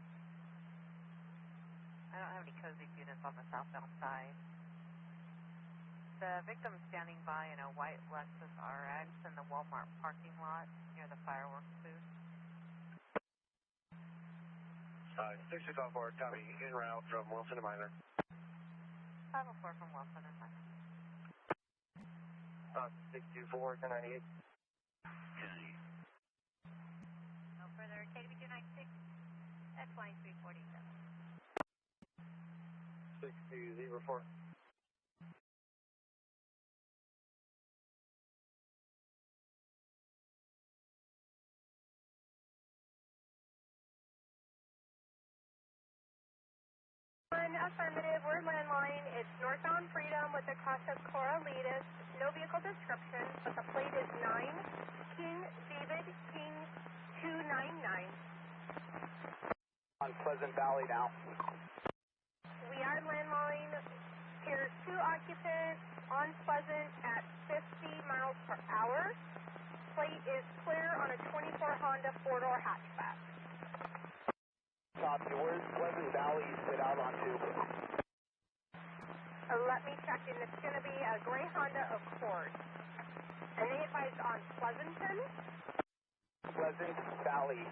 I don't have any cozy units on the southbound side. The victim standing by in a white Lexus RX in the Walmart parking lot near the fireworks booth. 6254, copy, en route from Wilson to Minor. 504 from Wilson and Minor. 624 1098. No further, KDB 296 at 2347. 6204. Affirmative, we're landline. It's northbound Freedom with the cross of Corralitas. No vehicle description, but the plate is 9 King David King 299. On Pleasant Valley now. We are landline. Here's 2 occupants on Pleasant at 50 miles per hour. plate is clear on a 24 Honda four-door hatchback. Copy. Where's Pleasant Valley sit out onto? Let me check in. It's going to be a gray Honda Accord. And they advised on Pleasanton. Pleasant Valley.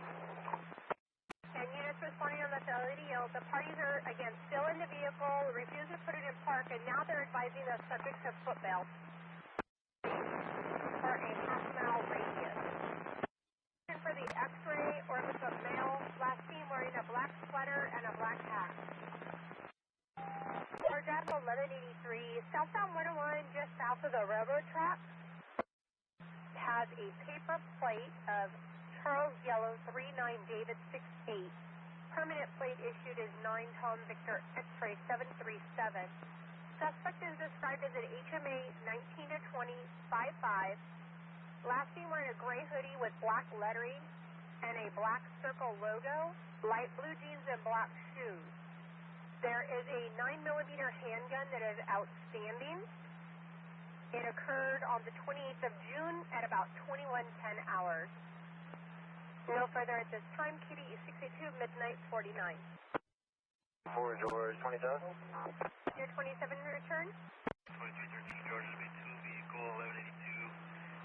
And units responding on the LED yellow. The parties are, again, still in the vehicle, refusing to put it in park, and now they're advising the subject to foot bail for a half-mile radius. For the X-ray or if it's a male, last seen wearing a black sweater and a black hat. Or drive 1183, southbound 101, just south of the railroad track, has a paper plate of Charles Yellow 39 David 68. Permanent plate issued is 9 Tom Victor X-ray 737. Suspect is described as an HMA 19 to 20 55. Last seen wearing a gray hoodie with black lettering and a black circle logo, light blue jeans and black shoes. There is a 9mm handgun that is outstanding. It occurred on the 28th of June at about 21:10 hours. No further at this time. Kitty 682, midnight 49. 4 George, 27. Your 27 return. 2313 George, should be 2 vehicle, 1182,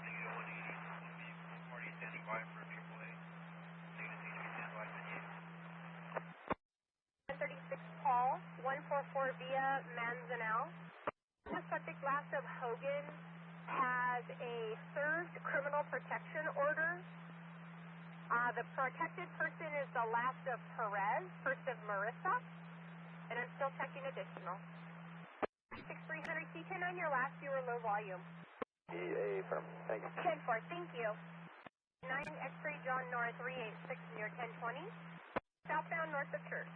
negative 180, 1 vehicle, party standing by for AAA. Negative CHP standby, 136 Paul, 144 via Manzanal. The subject last of Hogan has a served criminal protection order. The protected person is the last of Perez, first of Marissa, and I'm still checking additional. 6300 C10 on your last, you were low volume. EA firm. Thank you. 10-4, thank you. 9 X-ray John North 386 near 1020, southbound north of Church.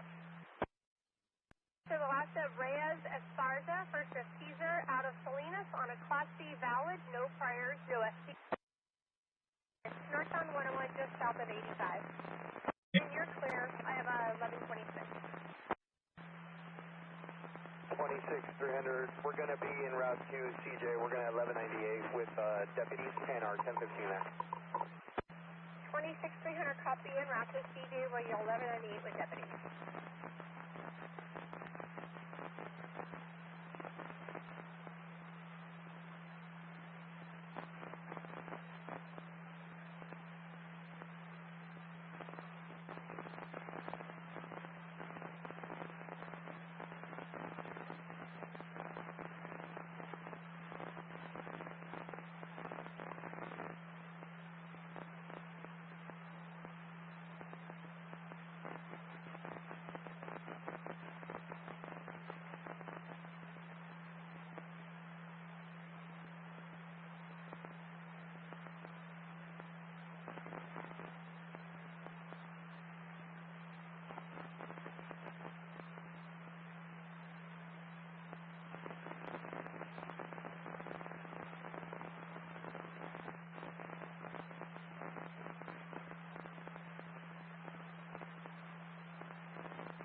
To the last of Reyes Esparza, first of Caesar, out of Salinas on a Class C valid, no priors, no SC. Northbound 101 just south of 85. And you're clear. I have 1126. 26-300. We're going to be en route to CJ. We're going to have 1198 with deputies 10 or 1015 there. 26-300 copy en route to CJ where you're 1198 with deputies.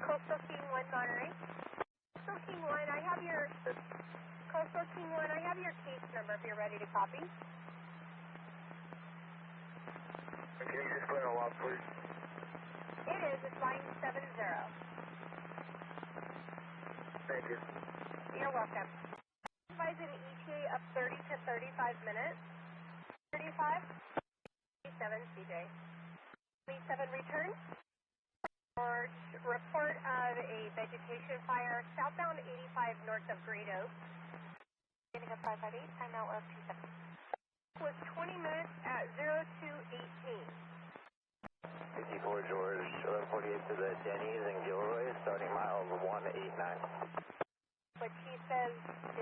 Coastal King 1 Monterey. Coastal King 1, I have your Coastal King 1, I have your case number if you're ready to copy. Can you just clear a walk, please? It is. It's line 70. Thank you. You're welcome. Advise an ETA of 30 to 35 minutes. 35. 27 CJ. 27 return. Report of a vegetation fire southbound 85 north of Great Oak. Getting a 558, timeout of 27. Was 20 minutes at 0218. 54 George, 1148 to the Denny's in Gilroy, starting mile 189. But he says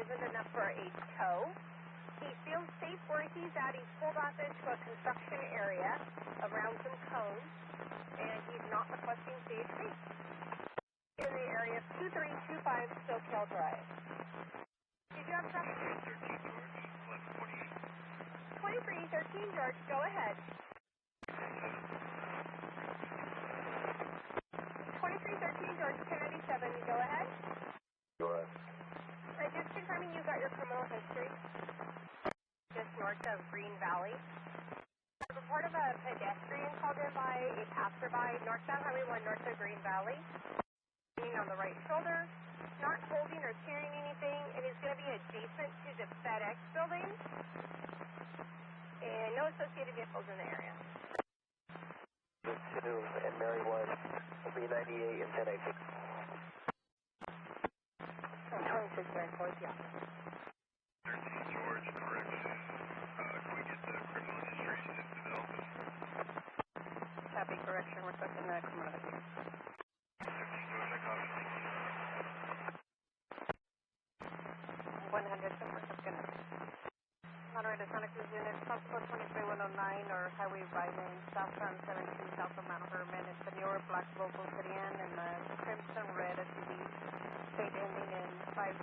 isn't enough for a tow. He feels safe where he's at. He's pulled off into a construction area around some cones, and he's not requesting CHP. In the area of 2325 Soquel Drive. Did you have traffic? 2313 George, go ahead. 2313 George, 1097, go ahead. Go ahead. Just confirming you got your criminal history. Just north of Green Valley. passerby, northbound Highway 1 north of Green Valley. Leaning on the right shoulder, not holding or carrying anything. It is going to be adjacent to the FedEx building. And no associated vehicles in the area. 2 and Mary 1 will be 98 and 1086. And 26 very close, yeah. 13 George, correction. Can we get the criminal history since development? Copy, correction, requesting the criminal history. 13 George, I copy. Thank you. 100, Francisco. Monterey to Santa Cruz unit, possible 23109 or Highway Biden, southbound 72 south of Mount Herman. It's the newer black Volvo sedan and the crimson red SUV, state ending in 560.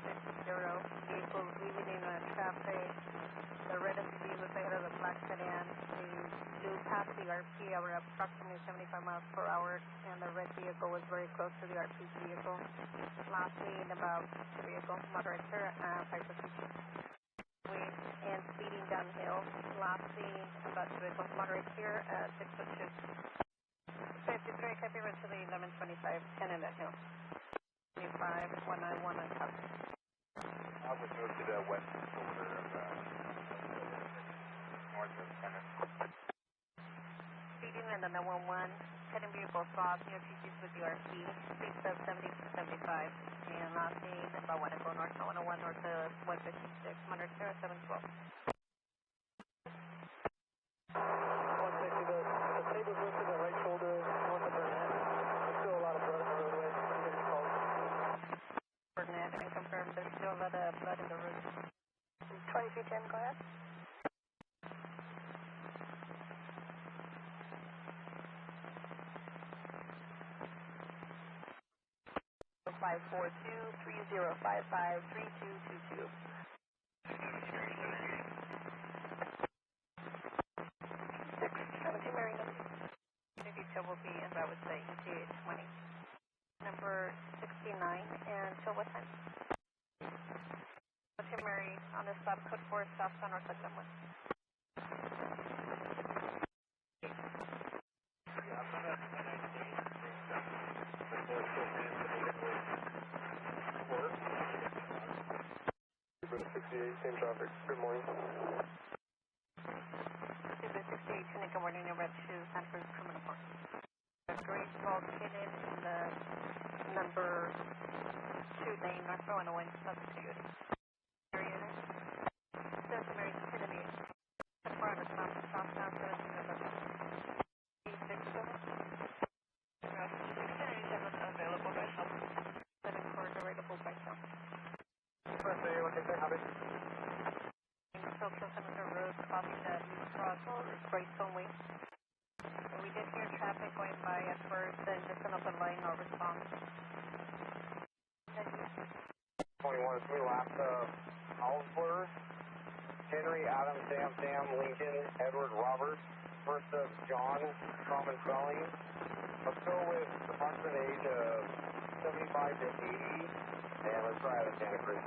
Vehicles weaving in traffic. The red SUV was ahead of the black sedan. They flew past the RP over approximately 75 miles per hour, and the red vehicle was very close to the RP's vehicle. Lastly, in about the vehicle, Monterey to 552. And speeding downhill. Last seen about the vehicle Monterey here at 602. 53, copy to the 1125, 10 in that hill. 25, 191 on top. I'll just move to the west shoulder of north of center. Speeding in the 911, heading vehicle south near TC's with the RP, speed of 70 to 75. And last seen about 1 go north, 101 north of 156, Monterey 0712. The tape is to the right shoulder, north of Burnett. There's still a lot of blood on the roadway. I'm getting called. Burnett, and confirm there's still a lot of blood in the road. 2210, go ahead. 542-3055-3222. Detail will be in, I would say, ETA 20. Number 69, and till what time? Okay, Mary, on the stop, code 4, southbound or southbound one. Same traffic. Good morning. Super 68, good morning, you're ready to Santa Cruz Criminal Court. A great fault hidden in the number 2 lane, North Carolina, Wayne, South Security. Area. Santa Mary's enemy. The car on the south now, 17 available by help. 7 cars available by help. First day, what they say, have it. Social Senator Road, crossing the East Crossroad, right only. We did hear traffic going by at first, then just an open line, no response. 21 is we last Hollister, Henry, Adam, Sam, Lincoln, Edward, Robert, first of John, common spelling. Let's go with approximate age of 75 to 80, and let's try out of Santa Cruz.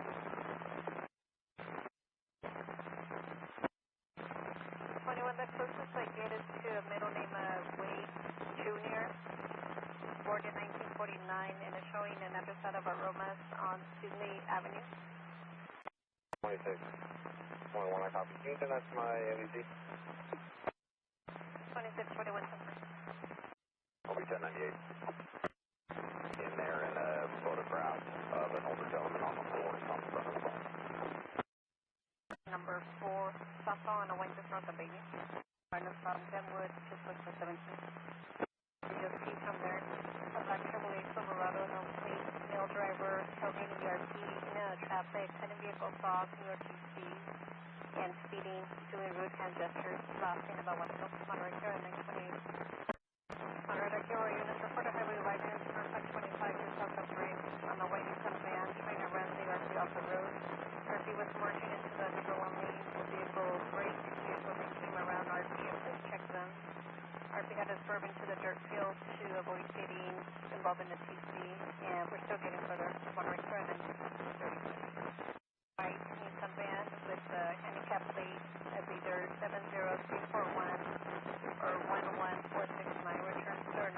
21, the closest I get is to a middle name of Wade Jr., born in 1949, and is showing an episode of Aromas on Sidney Avenue. 26. 21, I copy. Houston, that's my MEC. 26, 21, I'll be 1098. In there in a photograph of an older gentleman on the floor. He's on the front of the phone. Number 4, southbound on Wayne, just north of Baby. Minus from Kenwood, just west of 17. You just see from there, a black Chevrolet Silverado, no plate, male driver, tailgating the RP, in and out of traffic, heading vehicle south, near TC, and speeding, doing rude hand gestures, lasting about 1 mile. Monterey here, and 928. Monterey to Gilroy, units report a highway right hand, Northside 25, just south of Green, on the way to some van, trying to run the RP off the road. RP was merging into the number 1 lane, vehicle braked, vehicle then came around RP and just checked them. RP had to swerve into the dirt field to avoid getting involved in the TC, and we're still getting further. Monterey here, and 30. Right, in some van with the handicap plate of either 70341 or 11469, returns to our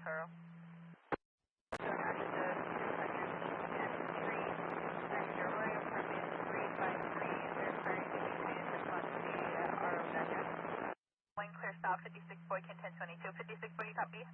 Turo. Gilroy, apartment 353, they're requiring to be in response to the RO digest. Lane clear south, 56 Boykin 1022. 56 Boy, you copy?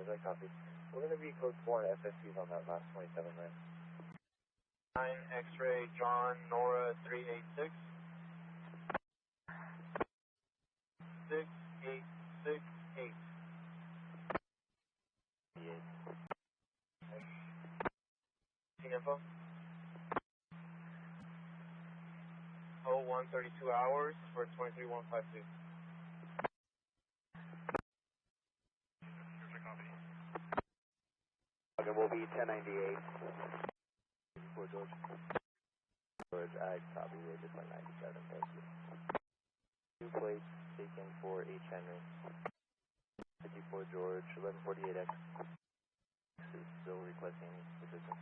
I copy. We're going to be code 4 FSCs on that last 27 lane. 9 X-ray John Nora 386. 6868. Info. 0132 hours for 23152. It will be 1098 for George. George, I copy it, just like 97, thank you. 2 plates taken for H. Henry. 54 George, 1148X is still requesting assistance.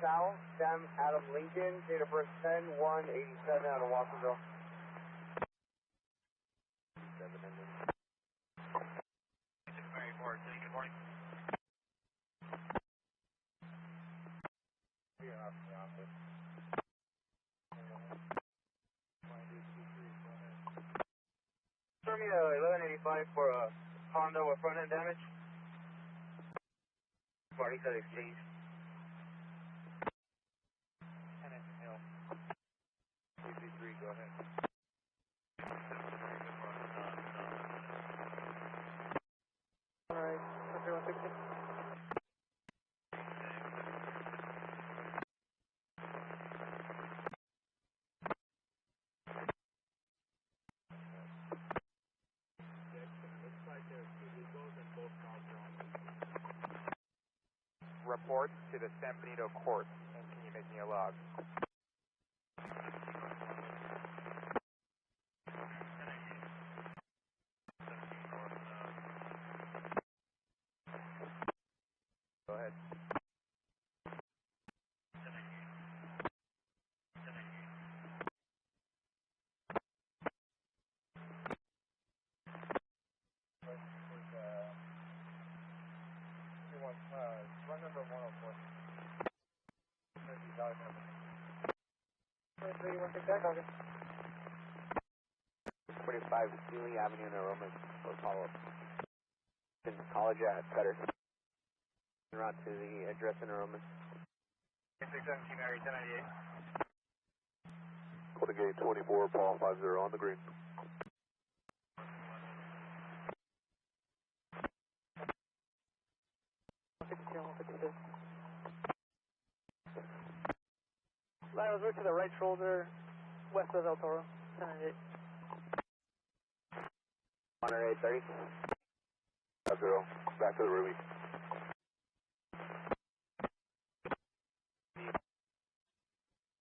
Sal, Sam, Adam Lincoln, date of birth 10-1-87 out of Watsonville. 7 ending. 694, good morning. Turn me to 1185 for a Honda with front end damage. Party cut exchange. Hill. 333, go ahead. Alright, 160. Report to the San Benito Court, and can you make me a log? Go ahead. Run number 104. 45 Sealy Avenue in Aroma for follow-up. College at Cutter. En route to the address in Aroma. 617 Mary 1098. Coalinga 24, Paul 50 on the green. shoulder, west of El Toro, 10-8. Monterey 30. 0, back to the Ruby.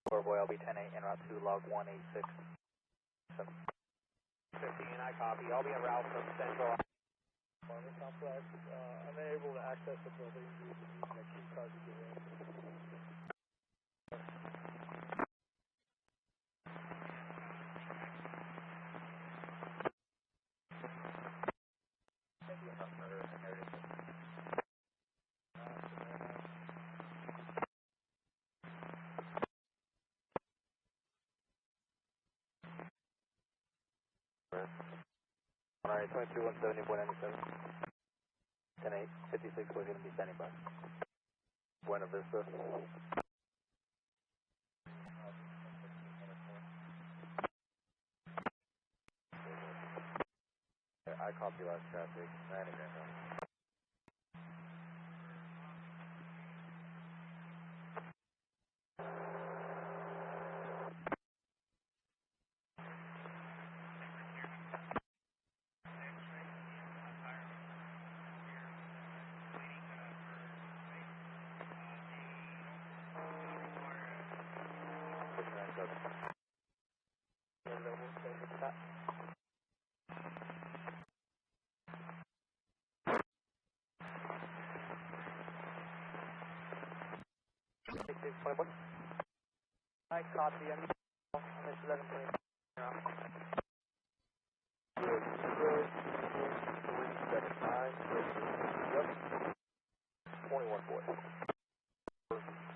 Boy, I'll be 10-8 en route to log 186. 15, I copy. I'll be en route from Central Apartment Complex. Unable to access the building due to using a key card to get in. Alright, 22, 170, 197. 10-8, 56, we're going to be standing by. Buena Vista. I copy last traffic, 90 grand. I copy. I'm 11. Yep. 21 boy.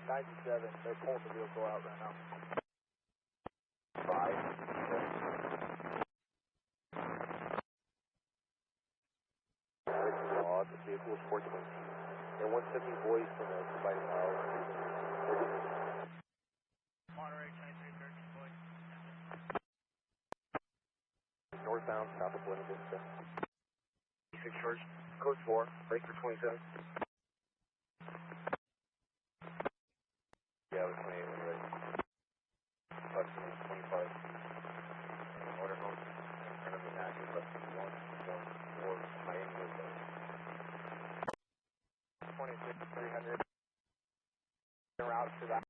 97. They're pulling the vehicle out right now. 5. The vehicle is 14. And 170 voice from the fighting house. Monterey 2313 boy. Northbound, south of Buena Vista. 6 shorts, code 4, break for 27. Yeah, we're 28 when you're ready. Approximately 25. Motorhome, in front of the taxi, left 114, Miami Hotel. 26,300. En route to that.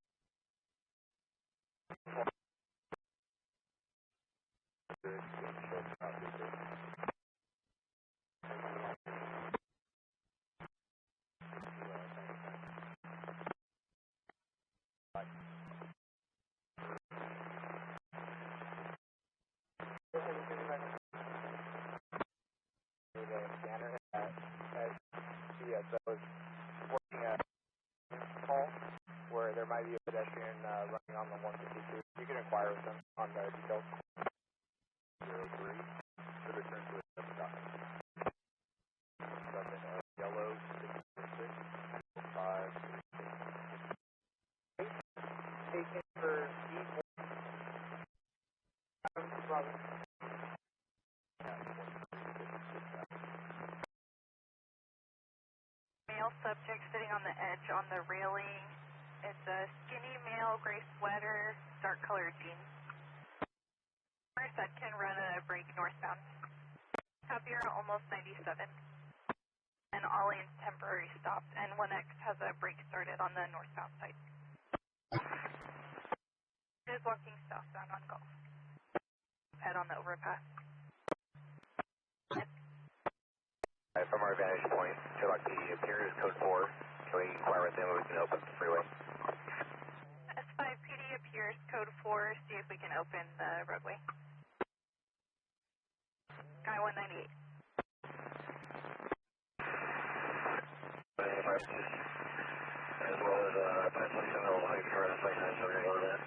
Where there might be a pedestrian running on the 152. You can inquire with them on the details. 03 to return to the Stockton. Yellow 646 5. Taken for D4. Male subject sitting on the edge on the railing. It's a skinny male, gray sweater, dark colored jeans. Merced can run a break northbound. Copy, you're almost 97. And all lanes temporary stopped, and 1X has a break started on the northbound side. It is walking southbound on Gulf. Head on the overpass. Alright, from our vantage point, to like the interior is code 4. Can we inquire with them when we can open the freeway? S5 PD appears code 4. See if we can open the roadway. Guy 198. As well as 527 Ohio for the flight 9, so we're going to go to that.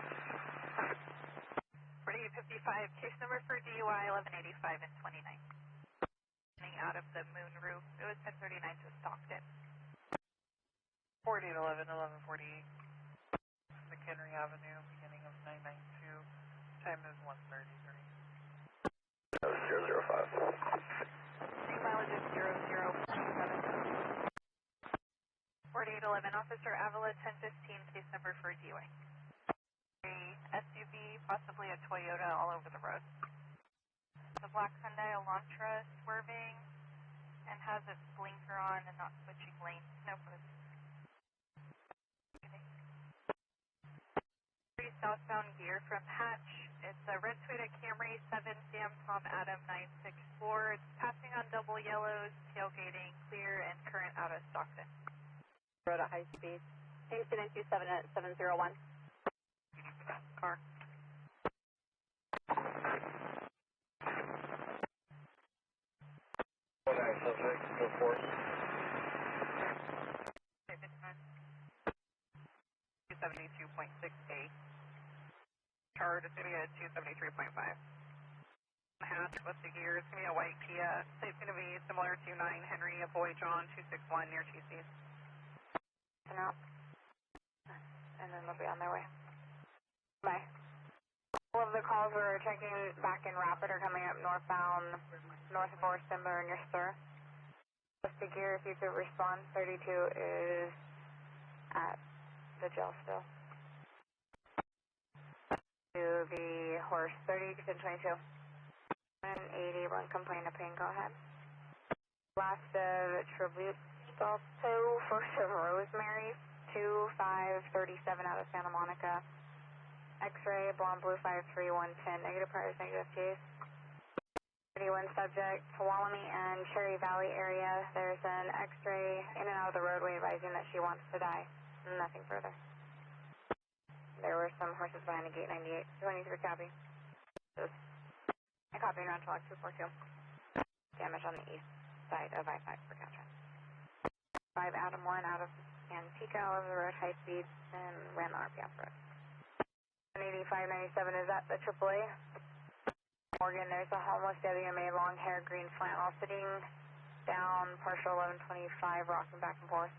4855, case number for DUI 1185 and 29. Out of the moon roof. It was 1039 to Stockton. 4811, 1148. McHenry Avenue, beginning of 992. Time is 1:33. That was 005. Mileage is 0047. 4811, Officer Avila 1015, case number for DUI. A SUV see possibly a Toyota all over the road. The black Hyundai Elantra swerving and has its blinker on and not switching lanes. No further. Southbound gear from Hatch. It's a red Toyota Camry 7 Sam Tom Adam 964. It's passing on double yellows, tailgating clear, and current out of Stockton. Road at high speed. Kingston 927 at 701. Car. Go for it. 272.68. Chart is going to be a 273.5. Hatch with the gear. It's going to be a white Kia. It's going to be similar to 9 Henry, a Boy John 261 near TC. And out. And then they'll be on their way. Bye. All of the calls we're checking back in Rapid are coming up northbound, north of Forest Timber and your Stir. With the gear, if you could respond, 32 is at the jail still. To the horse, 30 to 22. 181 complaint of pain, go ahead. Last of Tribute Stockton, first of Rosemary, 2537 out of Santa Monica. X-ray, blonde blue 53110, negative priors, negative FTAs. 31 subject, Tuolumne and Cherry Valley area. There's an X-ray in and out of the roadway advising that she wants to die. Nothing further. There were some horses behind the gate 98. 23 copy. I copy around to log 242. Damage on the east side of I-5 for capture. 5 Adam 1 out of Antica over the road, high speed, and ran the RPF road. 18597 is at the AAA. Morgan, there's a homeless WMA long hair, green flannel sitting down, partial 1125, rocking back and forth.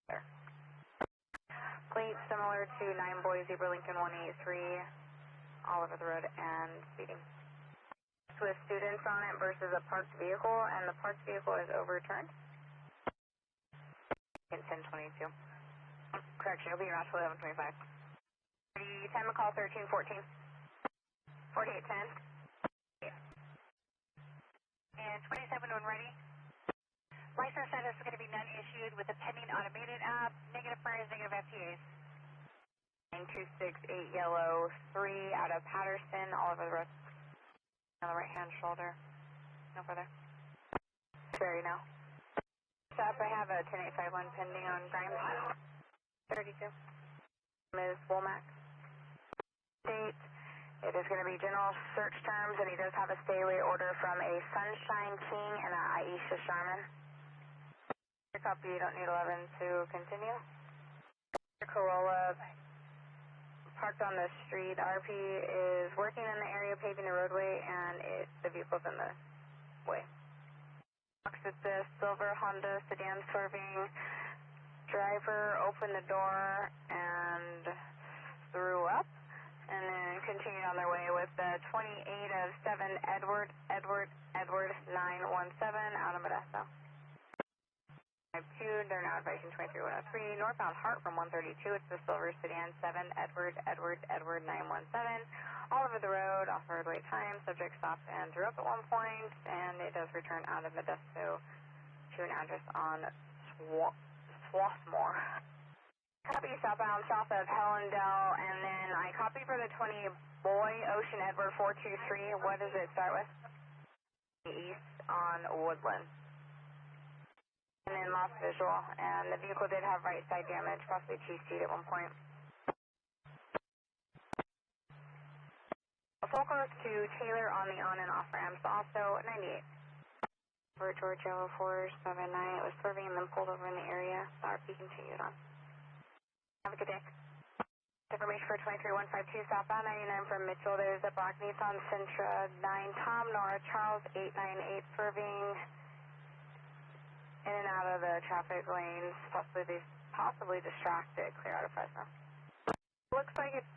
There. Plate similar to 9 Boise, Burlington 183, all over the road and speeding. With students on it versus a parked vehicle, and the parked vehicle is overturned. In 1022. Correction, it'll be around 1125. The time of call 1314. 4810. And 27 when ready. License status is going to be none issued with a pending automated app. Negative priors, negative FTAs. 9268 yellow, 3 out of Patterson, all over the road. On the right hand shoulder. No further. Very now. Stop, I have a 10851 pending on Grimes. 32. Ms. Womack. Date. It is going to be general search terms, and he does have a stay away order from a Sunshine King and an Aisha Sharman. Copy, you don't need 11 to continue. Corolla parked on the street. RP is working in the area, paving the roadway, and the vehicle's in the way. It's a silver Honda sedan swerving. Driver opened the door and threw up, and then continued on their way with the 28 of 7 Edward 917 out of Modesto. 52, they're now advising 23103, northbound Hart from 132, it's the silver sedan 7 Edward 917, all over the road, off roadway time, subject stopped and threw up at one point, and it does return out of Modesto to an address on Swarthmore. Copy southbound south of Hellendale, and then I copy for the 20 Boy Ocean Edward 423, what does it start with? East on Woodland. And then lost visual, and the vehicle did have right side damage, possibly cheese-seat at one point. A full course to Taylor on the on and off ramps, also 98. For Georgia 479, it was swerving and then pulled over in the area. The RP continued on. Have a good day. Information for 23152 southbound 99 from Mitchell. There's a black Nissan Sentra 9 Tom Nora Charles 898 swerving in and out of the traffic lanes, possibly distracted, clear out of Fresno. Looks like it's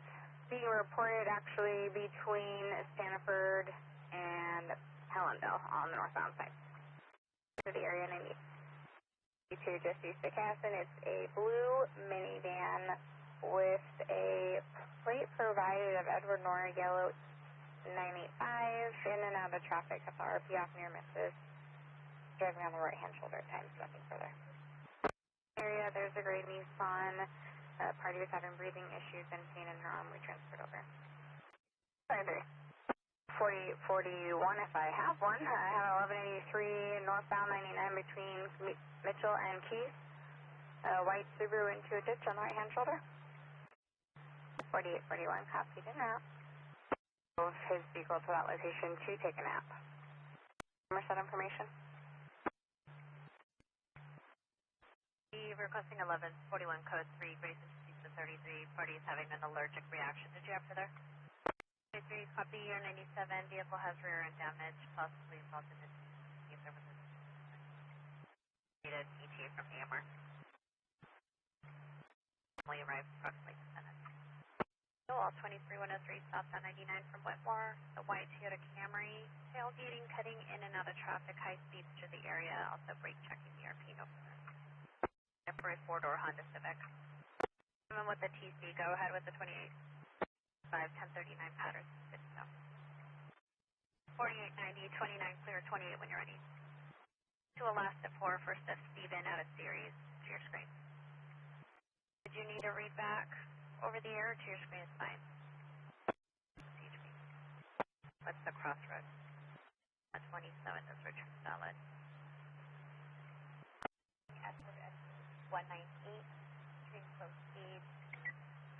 being reported actually between Stanford and Hellendale on the northbound side. To the area 98. To just east of Casson, it's a blue minivan with a plate provided of Edward Nora Yellow 985 in and out of traffic at the RP off near Merced. Driving on the right-hand shoulder at times, nothing further. Area, there's a gray Nissan. Party was having breathing issues and pain in her arm. We transferred over. 4041 if I have one. I have 1183 northbound 99 between Mitchell and Keys. White Subaru into a ditch on the right-hand shoulder. 4841 copied in out. Move his vehicle to that location to take a nap. Merced information. Requesting 1141 code 3, Grayson to 33. Party is having an allergic reaction. Did you have further? 33, copy your 97. Vehicle has rear end damage, possibly resulted in if there was a needed ETA from AMR. Only arrived approximately 10 minutes. So all 23103 southbound 99 from Whitmore. The white Toyota Camry, tailgating, cutting in and out of traffic, high speeds through the area, also brake checking the RP. No further. For a four-door Honda Civic. And with the TC, go ahead with the 28. 1039 Patterson, good to go. 4890, 29 clear, 28 when you're ready. To Alaska 4, first of Steven out of series, to your screen. Did you need a read back over the air or to your screen is fine? CHP. What's the crossroad? At 27 is return solid. 198, stream close speed,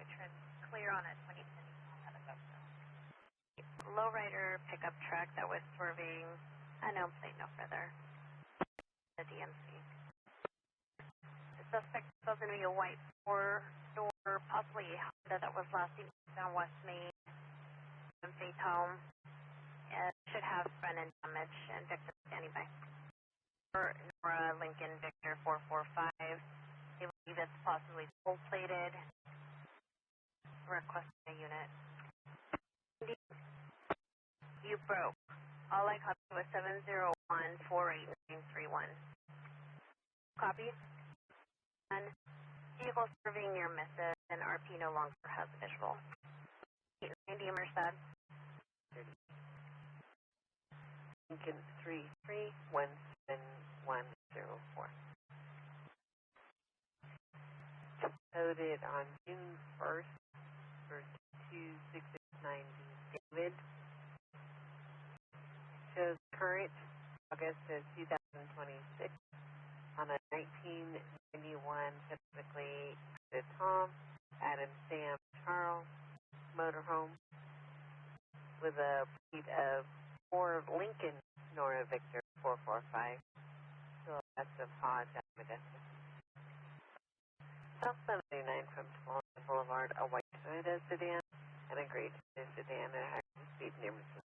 return clear on a 2010 lowrider pickup truck that was swerving, unknown plate, no further, the DMC. The suspect is supposed to be a white four-door, possibly a Honda that was last seen down West Main, Faith Home, and should have front end damage and victim standing by. Nora Lincoln Victor 445. They believe it's possibly full-plated. Requesting a unit. You broke. All I copied was 701-48931. Copy. And vehicle serving your Merced and RP no longer has a visual. 890 Merced. Lincoln 331704. Coded on June 1st for 2669 David. Shows current August of 2026 on a 1991 typically the Tom, Adam, Sam, Charles motorhome with a plate of 4 Lincoln Nora Victor 445. So that's of Hodge at Modesto. South 79 from Coalinga Boulevard, a white Toyota sedan and a gray Toyota sedan at a high speed near Merced.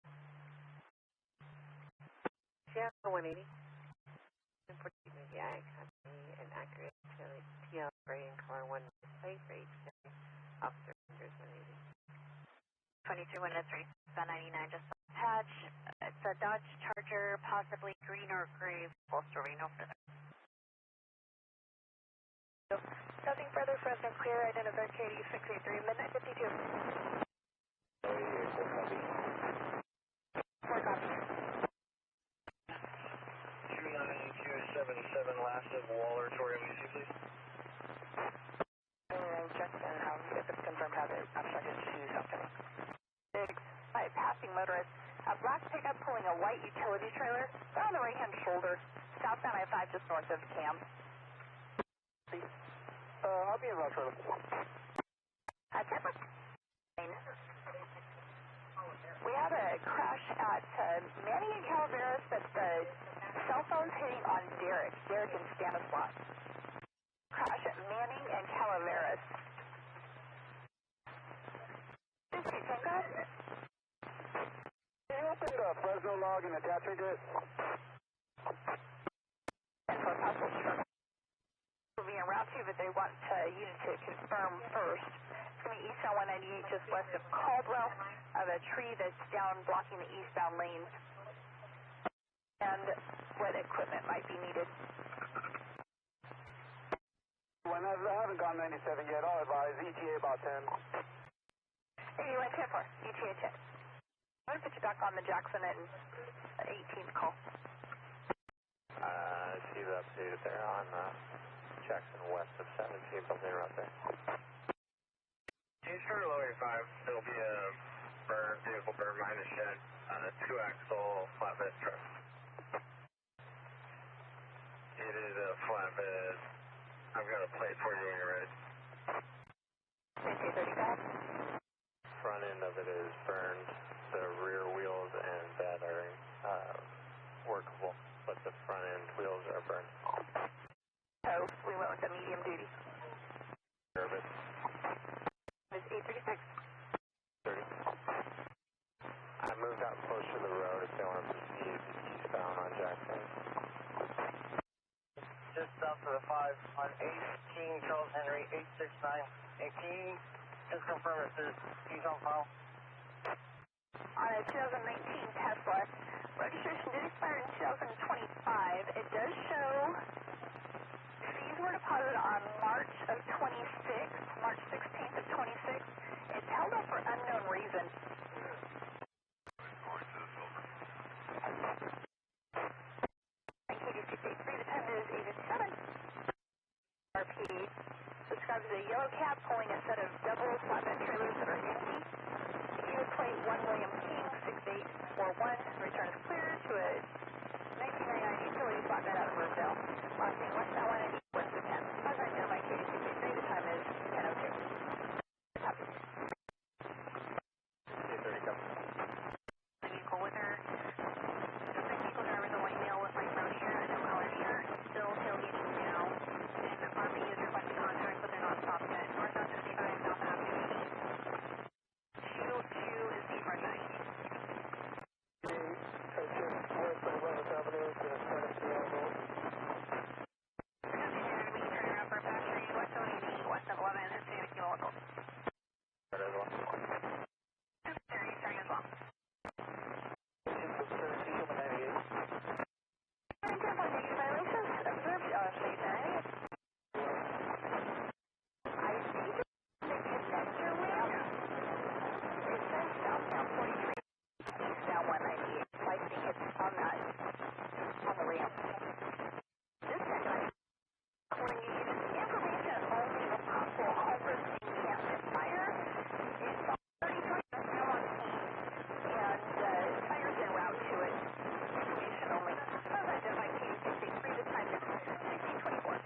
Fiasco 180. Important media copy and accurate TL gray and color 1 plate for each day. Officer Rangers 180. 23103, 99 just attach. It's a Dodge Charger, possibly green or gray, full story, no further. Nothing further, Fresno clear, identified KD 683, midnight 52. 4 copy. 29277 last of Waller, Torium, EC, please. Justin, if it's confirmed, have it abstracted to Stockton. 6, passing motorist. A black pickup pulling a white utility trailer on the right-hand shoulder, southbound I-5 just north of Cam. Please. I'll be in route for We had a crash at Manning and Calaveras, but the cell phone's hitting on Derek and Stanislaus. Crash at Manning and Calaveras. Can you open the Fresno log and attach it to it? And for possible structure. We'll be en route to, but they want you to confirm first. It's going to be eastbound 198 just west of Caldwell, of a tree that's down blocking the eastbound lanes, and what equipment might be needed. When I haven't gone 97 yet, I'll advise ETA about 10. 81 10 4, ETA 10. I'm going to put you back on the Jackson and 18th call. I see the updated there on Jackson west of 17, something right there. East for low 85, there'll be a vehicle burn behind the shed, 2-axle flatbed truck. It is a flatbed. I've got a plate for you when you're ready. 35. Front end of it is burned. The rear wheels and bed are workable, but the front end wheels are burned. So we went with the medium duty. Service. It's 836. 30. I moved out close to the road if they want to proceed eastbound on Jackson. Just south of the 5 on 18 Charles Henry 869. 18. Just confirm if he's on file. On a 2019 Tesla, registration did expire in 2025. It does show fees were deposited on March of 26, March 16th of 26. It's held up for unknown reason. KD683, the time is 8:07. RP describes a yellow cab pulling a set of double flatbed trailers that are empty. Unit plate 1 William King 6841. Return is clear to a 1999 utility flatbed out of Roseville. Last name westbound 190 west of 10. As I know, my KD683, the time is 10:02. Copy. Vehicle with her. Just a vehicle driver, the white male with my brown hair and no collar shirt, still tailgating now. And RP is requesting contract, but they're not stopped yet. Northbound 65, South Avenue. Q is the front line. West of 11th Avenue to the 7th Avenue. We can turn around for a pass street, west of 80, west of 11, and Santa Kilo local. There as well. There, he's turning as well. Violations observed stationary. I think it's a center wheel. It says southbound 43, eastbound 198. So I think it's on the ramp. This second, Coalinga unit, the information only the possible culprit can't misfire. It's on 33 now on scene, and fires en route to it. Information only. As identified KD683, the time is 1624.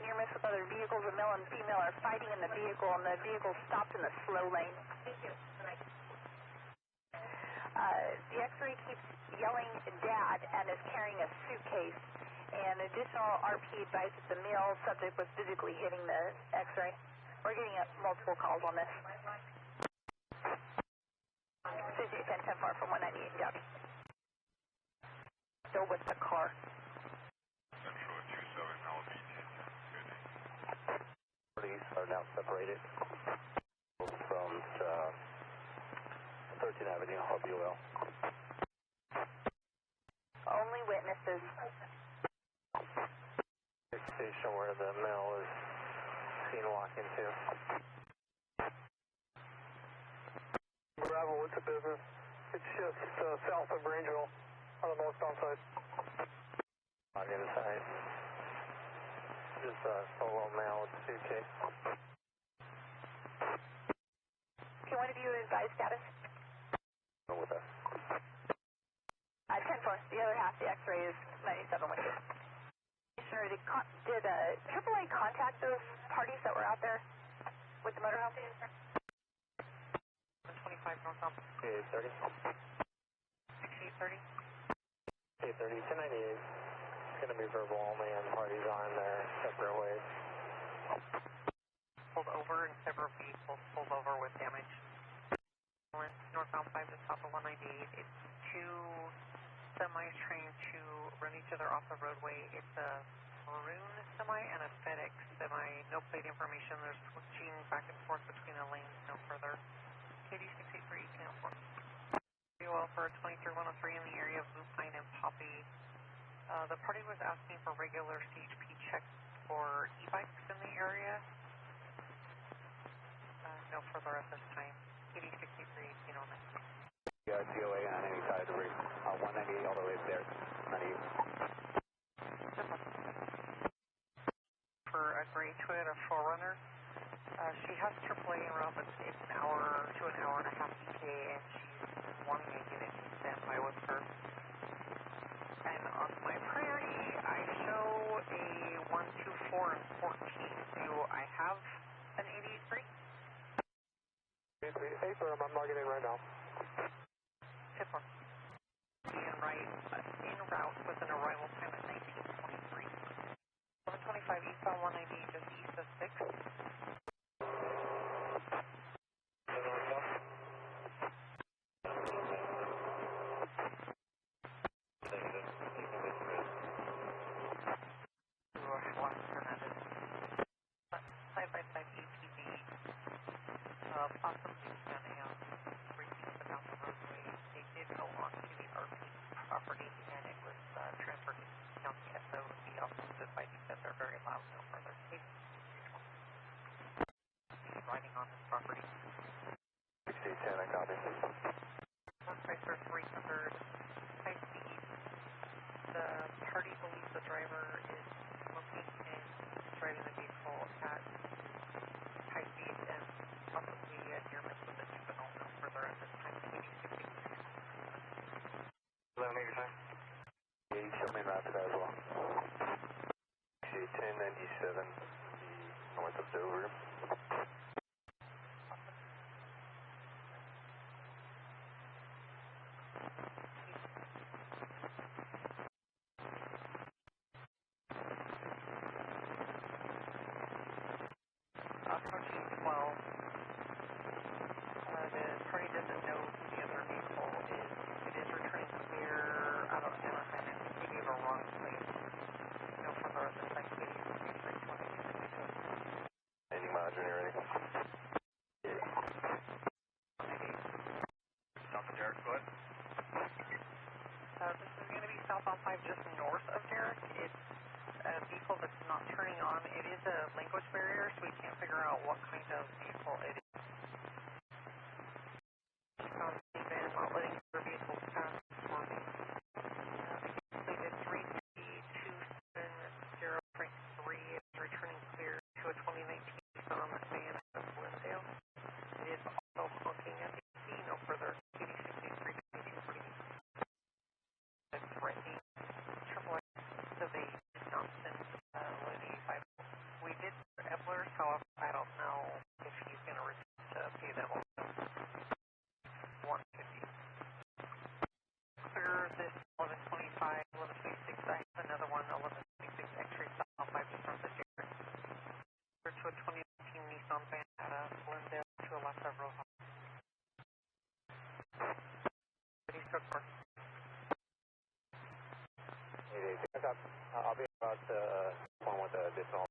Near miss with other vehicles, a male and female are fighting in the vehicle, and the vehicle stopped in the slow lane. The X-ray keeps yelling "Dad" and is carrying a suitcase. And additional RP advice that the male subject was physically hitting the X-ray. We're getting multiple calls on this. 10 far from 198 down. Still with the car. Police are now separated from 13th Avenue, WL. Only witnesses. Station where the male is seen walking to. Bravo, what's the business? It's just south of Rangeville on the northbound side. On the other side. Just a solo male with a suitcase. Can one of you advise status? With us. 10-4. The other half, the X-ray is 97 with you. Sure, did AAA contact those parties that were out there with the motorhome? 125 northbound. 830. 6830. 830, 1098. It's going to be verbal only, and parties are in their separate ways. Pulled over and several vehicles pulled over with damage. Northbound 5 to south of 198. It's two semis trying to run each other off the roadway. It's a Maroon semi and a FedEx semi. No plate information. They're switching back and forth between the lanes no further. KD683, cancel. UL for 23103 in the area of Blue Pine and Poppy. The party was asking for regular CHP checks for e-bikes in the area. No further at this time. 8063 1809. Yeah, COA on any side of the route. 198 all the way upstairs. 98. For a gray Toyota 4Runner. She has AAA en route, but it's an hour to an hour and a half EK, and she's wanting a unit to stand by with her. And on my priority, I show a 124 and 14. Do I have an 83? 83, I'm logging in right now. Tip one. En route with an arrival time at 1923. 1125 eastbound 190, just east of 6. Side-by-side ATV, possibly standing out, reaching down the roadway. They did go on to the RP property, and it was transferred to the county SO. The officers advising that they're very loud, no further case. He's riding on this property. 6810, I copy. One Chrysler 300, high speed. The party believes the driver is smoking and driving the vehicle at high speed and possibly near miss with the juvenile. No further at this time. 1185. Yeah, show me Rapid as well. 1097, north of Dover. Approaching 12. The party doesn't know who the other vehicle is. It is returning clear out of Anaheim. I think he gave a wrong place. No further at this time. 8320. Any margin or anything? South of Derek, go ahead. This is going to be southbound 5 just north of Derek. It's a vehicle that's not turning on. It is a language barrier, so we can't figure out what kind of vehicle it is. Van not letting other vehicles pass for me. Completed 3327 Frank 3 is returning clear to a 2019 Nissan van out of Glendale. It is also honking at the key, no further. 8063 2240. It's threatening AAA, so they did not send 185. We did Epler's, however, I don't know if he's going to return to pay them also. 150. Clear this 1125, 1126. I have another one, 1126 X-ray stop on 5 just north of Jared. Clear to a 2019 Nissan van at Glendale to a left of Roja. City Stroke North. I'll be about to one with the additional